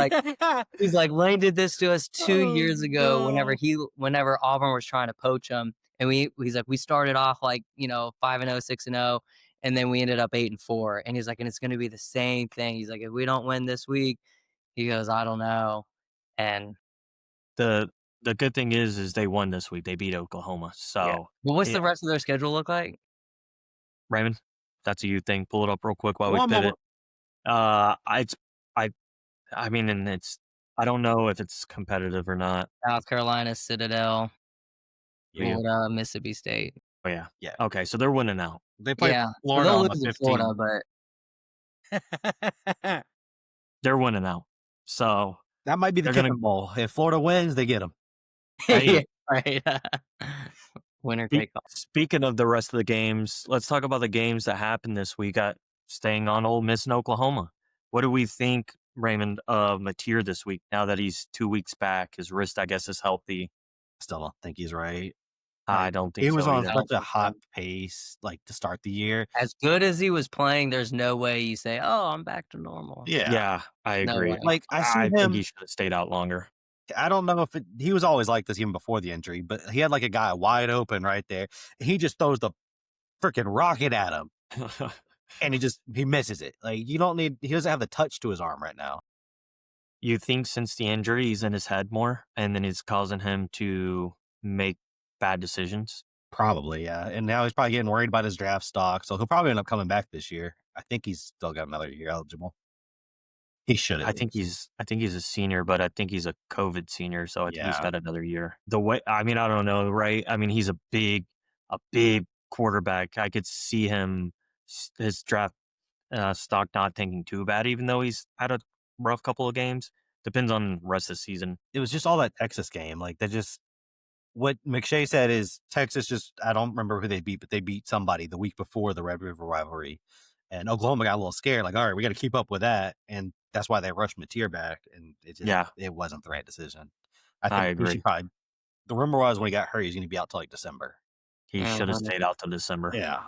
like, "Lane did this to us 2 Oh years ago no. whenever Auburn was trying to poach him, and he's like, we started off like, 5-0, 6-0, and then we ended up 8-4." And he's like, "And it's gonna be the same thing." He's like, "If we don't win this week," he goes, "I don't know." And The the good thing is they won this week. They beat Oklahoma. yeah. So, Well, what's yeah, the rest of their schedule look like? Raymond, that's a you thing. Pull it up real quick while we One fit it. moment. It's I I mean, and it's I don't know if it's competitive or not. South Carolina, Citadel, Yeah. Florida, Mississippi State. Oh yeah. Yeah. Okay, so they're winning out. They play Yeah. So Florida they'll on lose the to Florida, 15th. but They're winning out. So That might be the they're gonna kicking ball. If Florida wins, they get them. yeah, hey. right. Winner take all. Speaking of the rest of the games, let's talk about the games that happened this week. Staying on Ole Miss and Oklahoma. What do we think, Raymond, of Mateer this week? Now that he's 2 weeks back, his wrist, I guess, is healthy. Still don't think he's right. I don't think He was so on either. such a hot pace, like to start the year. As good as he was playing, there's no way you say, "Oh, I'm back to normal." Yeah, I No agree. way. Like I see I think him. he should have stayed out longer. I don't know if he was always like this even before the injury, but he had like a guy wide open right there. He just throws the freaking rocket at him, and he misses it. Like he doesn't have the touch to his arm right now. You think since the injury, he's in his head more, and then it's causing him to make bad decisions? Probably, yeah. And now he's probably getting worried about his draft stock, so he'll probably end up coming back this year. I think he's still got another year eligible. He should at I think least. he's a senior, but I think he's a COVID senior, so I think he's Yeah. got another year. I don't know, right? I mean, he's a big quarterback. I could see his draft stock not tanking too bad, even though he's had a rough couple of games. Depends on the rest of the season. It was just all that Texas game. Like what McShay said is Texas I don't remember who they beat, but they beat somebody the week before the Red River rivalry. And Oklahoma got a little scared, like, all right, we got to keep up with that. And that's why they rushed Mateer back. And it wasn't the right decision. I I think agree. the rumor was when he got hurt, he's going to be out till like December. He should have stayed out till December. Yeah.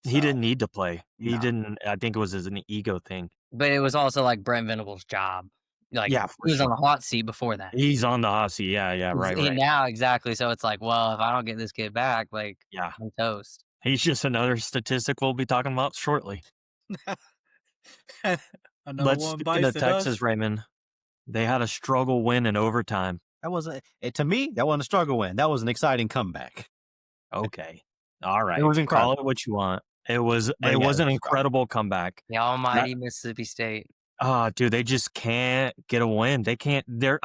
He didn't need to play. He No. didn't. I think it was an ego thing. But it was also like Brent Venables' job. Like, Yeah, he was on the hot seat before that. He's on the hot seat. Yeah, right. Now, exactly. So it's like, well, if I don't get this kid back, like, Yeah. I'm toast. He's just another statistic we'll be talking about shortly. Speaking of Texas, Raymond, they had a struggle win in overtime. To me, that wasn't a struggle win. That was an exciting comeback. Okay. All right. It was incredible. Call it what you want. It was But yeah, an incredible comeback. The almighty Mississippi State. Dude, they just can't get a win. They can't. They're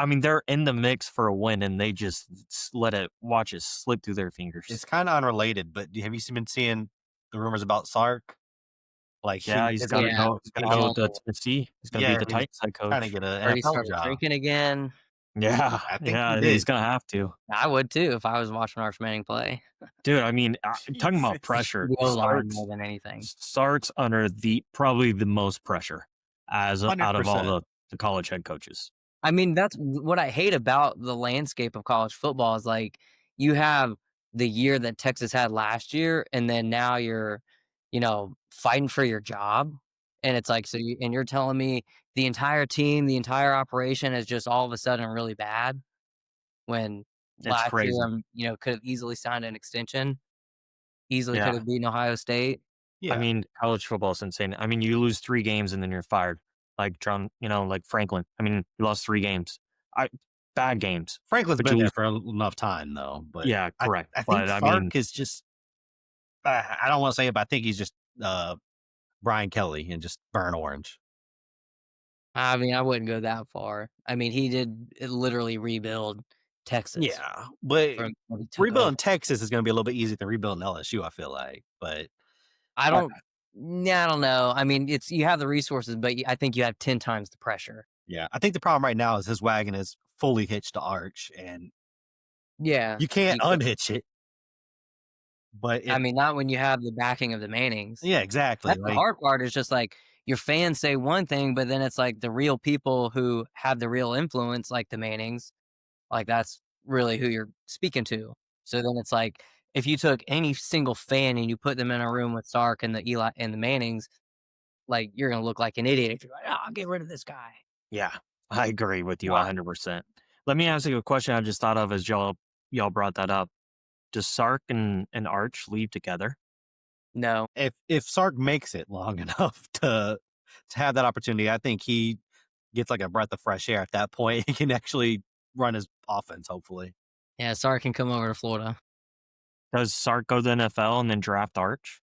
in the mix for a win, and they just watch it slip through their fingers. It's kind of unrelated, but have you been seeing the rumors about Sark? Like, yeah, he's got to go. He's got to go to Tennessee. He's going to be the Titans head coach. Trying to get an Or he NFL started job. drinking again. Yeah, I think he's going to have to. I would too if I was watching Arch Manning play. Dude, I mean, talking about pressure, The O-line more than anything. Sark's under probably the most pressure out of all the college head coaches. I mean, that's what I hate about the landscape of college football is like you have the year that Texas had last year, and then now you're, fighting for your job. And it's like, you're telling me the entire team, the entire operation is just all of a sudden really bad when last crazy. year, could have easily signed an extension, easily Yeah. could have beaten Ohio State. Yeah. I mean, college football is insane. I mean, you lose 3 games and then you're fired. Like John, like Franklin. I mean, you lost 3 games. Bad games. Franklin's But been you- there for enough time, though. But Yeah, correct. I think But I Sark mean, is just. I don't want to say it, but I think he's just Brian Kelly and just burn orange. I mean, I wouldn't go that far. I mean, he did literally rebuild Texas Yeah, but from when he took over. rebuilding Texas is going to be a little bit easier than rebuilding LSU. I feel like, but I uh, don't Yeah, I don't know. I mean, it's you have the resources, but I think you have 10 times the pressure. yeah, I think the problem right now is his wagon is fully hitched to Arch, and Yeah. you can't unhitch it. But I it, mean, not when you have the backing of the Mannings. yeah, exactly. That's the Like, hard part is just, like, your fans say one thing, but then it's, like, the real people who have the real influence, like the Mannings, like, that's really who you're speaking to. So then it's like, if you took any single fan and you put them in a room with Sark and the Eli and the Mannings, like, you're gonna look like an idiot if you're like, "Oh, get rid of this guy." Yeah, I agree with you Why? 100%. Let me ask you a question I just thought of as y'all brought that up. Does Sark and Arch leave together? No. if Sark makes it long enough to have that opportunity, I think he gets like a breath of fresh air at that point. He can actually run his offense, hopefully. Yeah, Sark can come over to Florida. Does Sark go to the NFL and then draft Arch?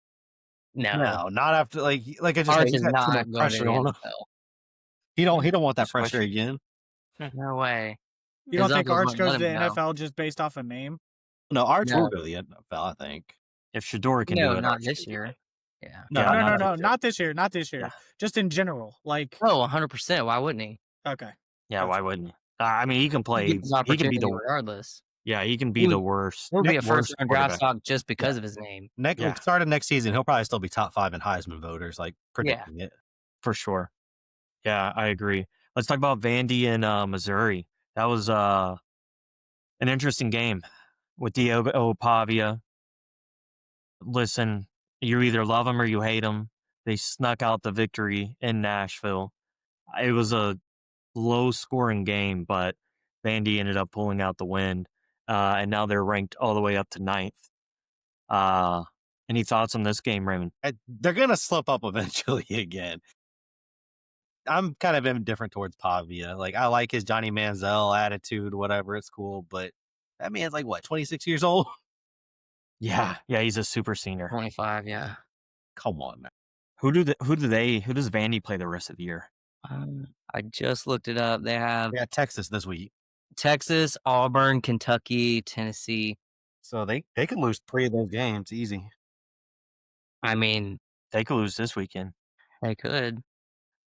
No. No, not after like I just said, Arch he's is got too not much going to pressure the on him. NFL. He don't want that Just pressure question. again. No way. You don't His think uncles Arch might goes let to the him go. NFL just based off a name? No, Arch No. will go to the NFL, I think. If Shador can do No, it, not Arch this can do year. it. Yeah. No, Yeah, No, not no, this no, year. not this year, not this year. Yeah. Just in general. Like, Oh, 100%. Why wouldn't he? okay. Yeah, Gotcha. why wouldn't he? I mean, he can He play. gets his He can be opportunity the regardless. yeah. He can He be the would worst he'll be a worst first-round draft quarterback. stock just because of his name. Yeah. Starting next season, he'll probably still be top 5 in Heisman voters, like predicting it. For sure. Yeah, I agree. Let's talk about Vandy and Missouri. That was an interesting game with Diogo Pavia. Listen, you either love him or you hate him. They snuck out the victory in Nashville. It was a low scoring game, but Vandy ended up pulling out the win. And now they're ranked all the way up to 9th. Any thoughts on this game, Raymond? They're gonna slip up eventually again. I'm kind of indifferent towards Pavia. Like, I like his Johnny Manziel attitude, whatever. It's cool, but that man's like what, 26 years old? Yeah, he's a super senior. 25, yeah. Come on, man. Who does Vandy play the rest of the year? I just looked it up. They have They got Texas this week, Texas, Auburn, Kentucky, Tennessee. so they could lose 3 of those games easy. I mean, They could lose this weekend. they could.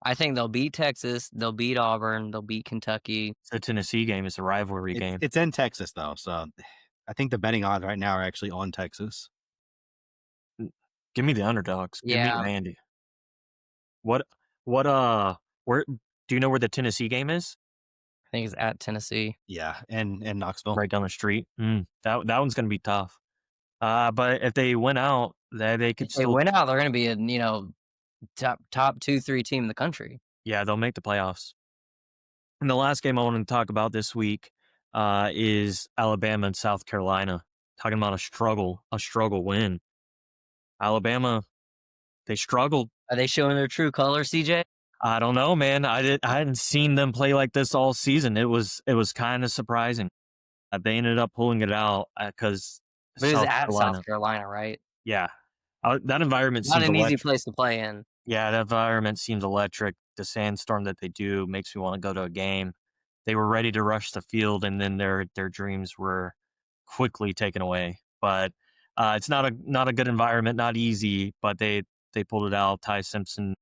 I think they'll beat Texas. They'll beat Auburn. They'll beat Kentucky. It's a Tennessee game. It's a rivalry game. It's in Texas though, so I think the betting odds right now are actually on Texas. Give me the underdogs. Give Yeah. me Vandy. Where do you know where the Tennessee game is? I think it's at Tennessee. Yeah, and Knoxville. Right down the street. That one's gonna be tough. But if they win out, they could If they still win out, they're going to be a top 2-3 team in the country. yeah, they'll make the playoffs. And the last game I wanted to talk about this week is Alabama and South Carolina. Talking about a struggle win. Alabama, they struggled. Are they showing their true colors, CJ? I don't know, man. I hadn't seen them play like this all season. It was kind of surprising. They ended up pulling it out because But it's at South Carolina, right? Yeah, that environment Not seems an easy electric. place to play in. Yeah, that environment seems electric. The sandstorm that they do makes me want to go to a game. They were ready to rush the field, and then their dreams were quickly taken away. But it's not a good environment, not easy. But they pulled it out. Ty Simpson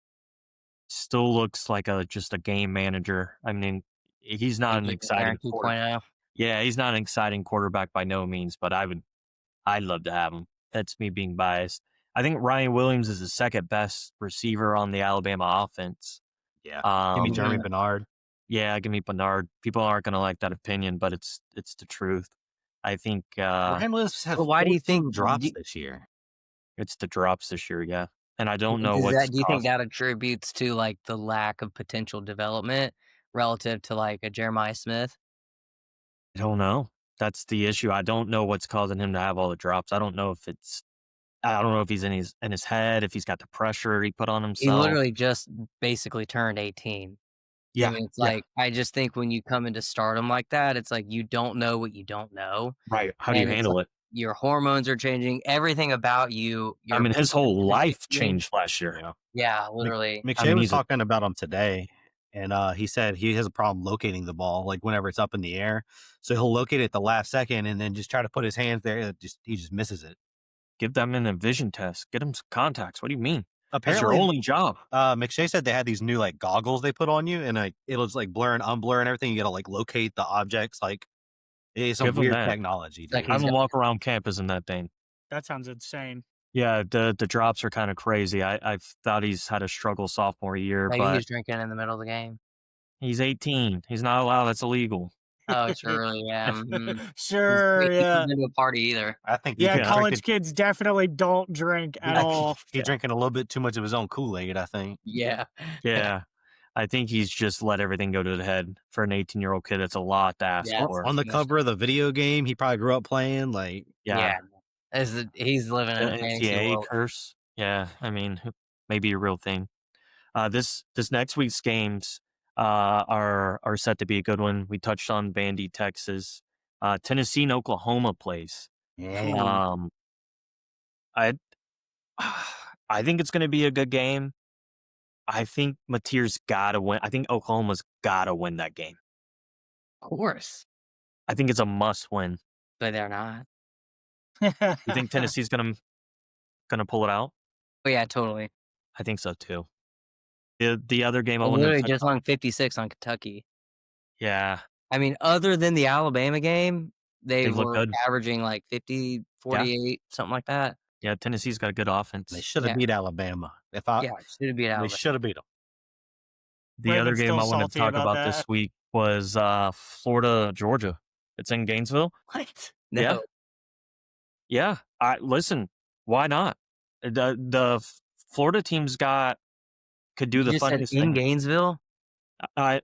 still looks like just a game manager. I mean, he's not an exciting quarterback. 2.0. Yeah, he's not an exciting quarterback by no means. But I'd love to have him. That's me being biased. I think Ryan Williams is the second best receiver on the Alabama offense. Yeah, give me Jeremy yeah. Bernard. Yeah, give me Bernard. People aren't going to like that opinion, but it's the truth. I think Ryan Williams had But why do you think drops this year? it's the drops this year, yeah. And I don't know what's do you think that attributes to like the lack of potential development relative to like a Jeremiah Smith? I don't know. That's the issue. I don't know what's causing him to have all the drops. I don't know if he's in his head, if he's got the pressure he put on He himself. literally just basically turned 18. Yeah. I mean, it's like, I just think when you come into stardom like that, it's like you don't know what you don't know. Right. How do you handle it? Your hormones are changing. Everything about you. I mean, his whole life changing. changed last year. Yeah, literally. McShay was talking about him today, and he said he has a problem locating the ball, like whenever it's up in the air. So he'll locate it the last second and then just try to put his hands there. He just misses it. Give them in a vision test. Get them some contacts. What do you mean? That's your Apparently, only job. McShay said they had these new like goggles they put on you, and like it'll just like blur and unblur and everything. You gotta like locate the objects. Like it's some Give 'em weird that. technology. Like Dude. Have he's them got- walk around campus in that thing. That sounds insane. Yeah, the drops are kind of crazy. I thought he's had a struggle sophomore year, Like but he's drinking in the middle of the game. he's 18. He's not allowed. That's illegal. Oh, surely, yeah. Sure, He's yeah. been to a party either. I think Yeah, he's college drinking, kids definitely don't drink at all. he's drinking a little bit too much of his own Kool-Aid, I think. Yeah. Yeah. I think he's just let everything go to the head. For an 18-year-old kid, that's a lot to ask Yeah. for. On the Yes. cover of the video game he probably grew up playing, like Yeah. He's living in The a fantasy NCAA world. curse. Yeah, I mean, maybe a real thing. This next week's games are set to be a good one. We touched on Vandy, Texas. Tennessee and Oklahoma plays. Um, I I think it's going to be a good game. I think Mateer's got to win. I think Oklahoma's got to win that game. Of course. I think it's a must win. But they're not. You think Tennessee's gonna pull it out? But yeah, totally. I think so too. The other game I They want literally to just hung 56 on Kentucky. yeah, I mean, other than the Alabama game, they look were good. averaging like 50, 48, something like that. Yeah, Tennessee's got a good offense. they should have Yeah. beat Alabama. Yeah, should have beat They Alabama. should have beat them. The other Raven's game still I want to salty talk about about this that. week was Florida, Georgia. It's in Gainesville. What? No. Yeah. Yeah. Listen, why not? The Florida team's could do You the just said funniest in thing. Gainesville? I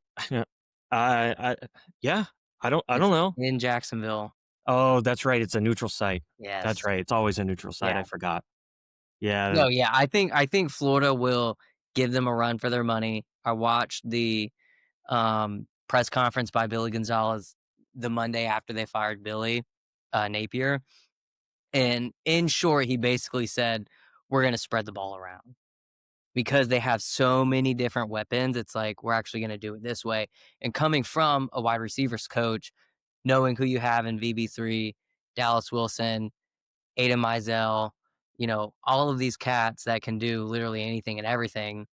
yeah. I don't know. In Jacksonville. Oh, that's right. It's a neutral site. Yes. That's right. It's always a neutral site. Yeah. I forgot. Yeah. No, yeah. I think Florida will give them a run for their money. I watched the press conference by Billy Gonzalez the Monday after they fired Billy Napier. And in short, he basically said, we're going to spread the ball around because they have so many different weapons. It's like, we're actually going to do it this way. And coming from a wide receivers coach, knowing who you have in VB3, Dallas Wilson, Aiden Mizell, all of these cats that can do literally anything and everything.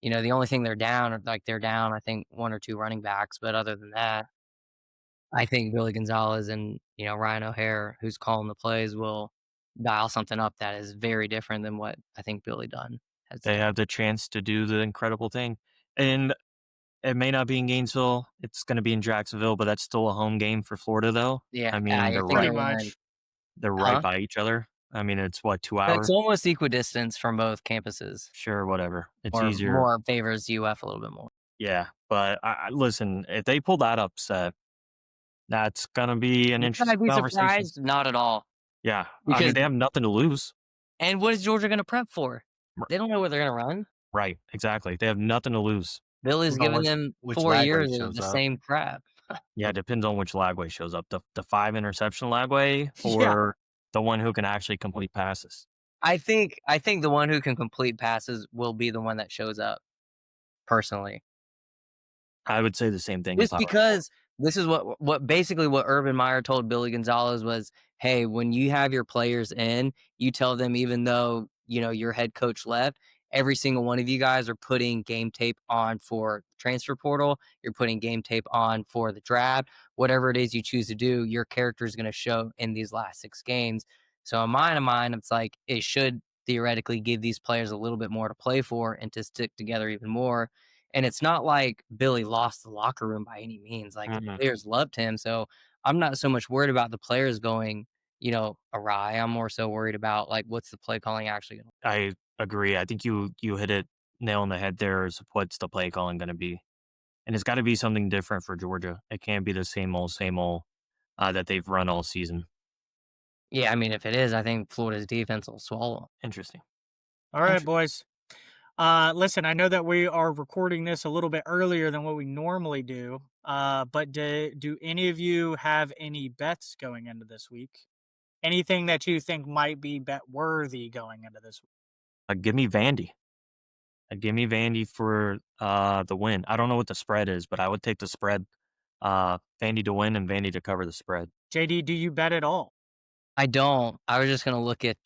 The only thing they're down, I think, one or two running backs. But other than that, I think Billy Gonzalez and, Ryan O'Hare, who's calling the plays, will dial something up that is very different than what I think Billy Dunn has They done. have the chance to do the incredible thing. And it may not be in Gainesville. It's going to be in Jacksonville, but that's still a home game for Florida, though. Yeah, I mean, I they're think right. Pretty much. They're right Huh? by each other. I mean, it's what, 2 It's hours? almost equidistance from both campuses. Sure, whatever. It's Or easier. more favors UF a little bit more. Yeah, but listen, if they pull that upset, that's gonna be an Should I interesting be conversation. surprised? Not at all. Yeah, I Because- mean, they have nothing to lose. And what is Georgia going to prep for? Right. They don't know what they're going to run. Right, exactly. They have nothing to lose. Billy's Depends on giving them which 4 Lagway years of shows the up. same prep. Yeah, it depends on which Lagway shows up. The 5 interception Lagway Yeah. or the one who can actually complete passes. I think the one who can complete passes will be the one that shows up. Personally, I would say the same thing. just about- because this is what basically what Urban Meyer told Billy Gonzalez was, hey, when you have your players in, you tell them even though your head coach left, every single one of you guys are putting game tape on for transfer portal. You're putting game tape on for the draft. Whatever it is you choose to do, your character is going to show in these last 6 games. So in mine, it's like it should theoretically give these players a little bit more to play for and to stick together even more. And it's not like Billy lost the locker room by any means. Like the players loved him. So I'm not so much worried about the players going, awry. I'm more so worried about like what's the play calling actually going to. I agree. I think you hit it nail on the head there. Is what's the play calling going to be, and it's got to be something different for Georgia. It can't be the same old that they've run all season. Yeah, I mean, if it is, I think Florida's defense will swallow. Interesting. All right, boys. Listen, I know that we are recording this a little bit earlier than what we normally do, but do any of you have any bets going into this week? Anything that you think might be bet worthy going into this week? Give me Vandy. Give me Vandy for the win. I don't know what the spread is, but I would take the spread. Vandy to win and Vandy to cover the spread. JD, do you bet at all? I don't. I was just gonna look at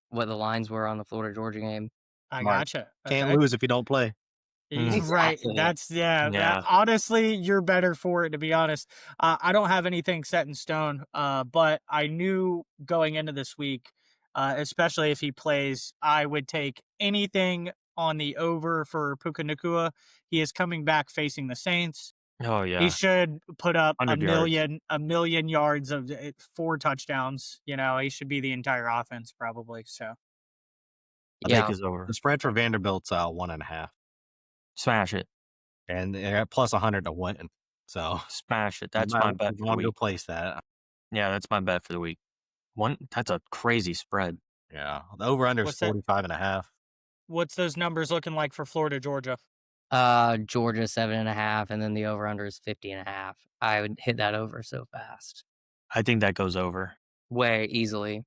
what the lines were on the Florida Georgia game. I Smart. gotcha. Can't Okay. lose if you don't play. Right. Exactly. That's that Yeah. honestly, you're better for it, to be honest. I don't have anything set in stone, but I knew going into this week, especially if he plays, I would take anything on the over for Puka Nacua. He is coming back facing the Saints. Oh He yeah. should put up 100 yards. a million yards of 4 touchdowns. You know, he should be the entire offense probably. So I Yeah. think is over. The spread for Vanderbilt's 1.5, Smash it. and they're at plus 100 to win. So Smash it. That's my bet for the I'll go week. place that. Yeah, that's my bet for the week. That's a crazy spread. Yeah, the over under is What's that? 45.5. what's those numbers looking like for Florida, Georgia? Georgia 7.5, and then the over under is 50.5. I would hit that over so fast, I think that goes over. way easily.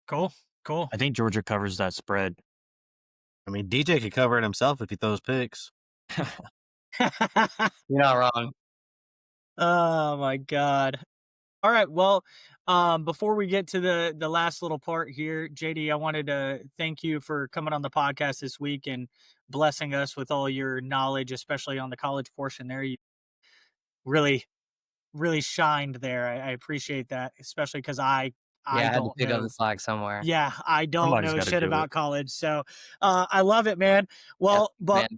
Cool. Cool. I think Georgia covers that spread. I mean, DJ could cover it himself if he throws picks. You're not wrong. Oh my God. All right. Well, before we get to the last little part here, JD, I wanted to thank you for coming on the podcast this week and blessing us with all your knowledge, especially on the college portion there. You really, really shined there. I appreciate that, especially because I Yeah, I had to don't pick up know. the slack somewhere. Yeah, I don't Somebody's know gotta shit do about it. college. So I love it, man. Well, man.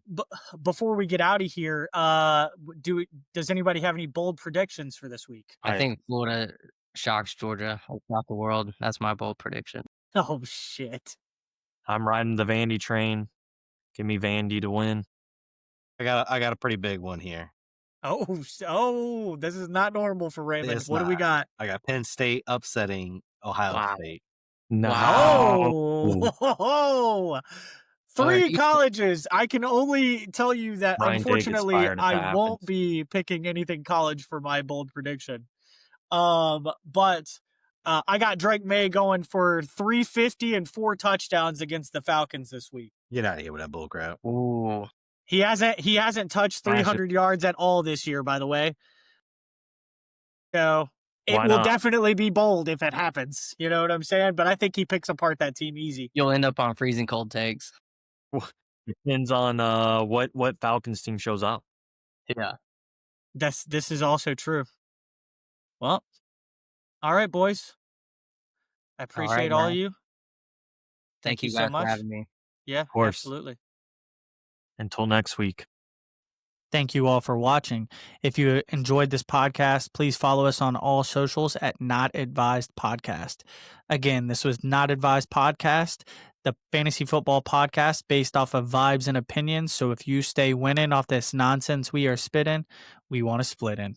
before we get out of here, does anybody have any bold predictions for this week? I think Florida shocks Georgia, shock the world. That's my bold prediction. Oh shit. I'm riding the Vandy train. Give me Vandy to win. I got a pretty big one here. Oh, this is not normal for Raymond. It's What do we not. got? I got Penn State upsetting Ohio Wow. State. No. Oh, three you- colleges. I can only tell you that Ryan Day gets unfortunately fired if I that won't happens. be picking anything college for my bold prediction. But I got Drake May going for 350 and 4 touchdowns against the Falcons this week. Get out of here with that bullcrap. Ooh. He hasn't touched Smash it. 300 yards at all this year, by the way. So it Why will not? definitely be bold if it happens. You know what I'm saying? But I think he picks apart that team easy. You'll end up on freezing cold takes. Depends on what Falcons team shows up. Yeah. This is also true. Well, all right, boys. I appreciate all man. you. Thank you so guys for much. having me. Yeah, course. absolutely. Until next week. Thank you all for watching. If you enjoyed this podcast, please follow us on all socials at Not Advised Podcast. Again, this was Not Advised Podcast, the fantasy football podcast based off of vibes and opinions. So if you stay winning off this nonsense we are spitting, we want to split in.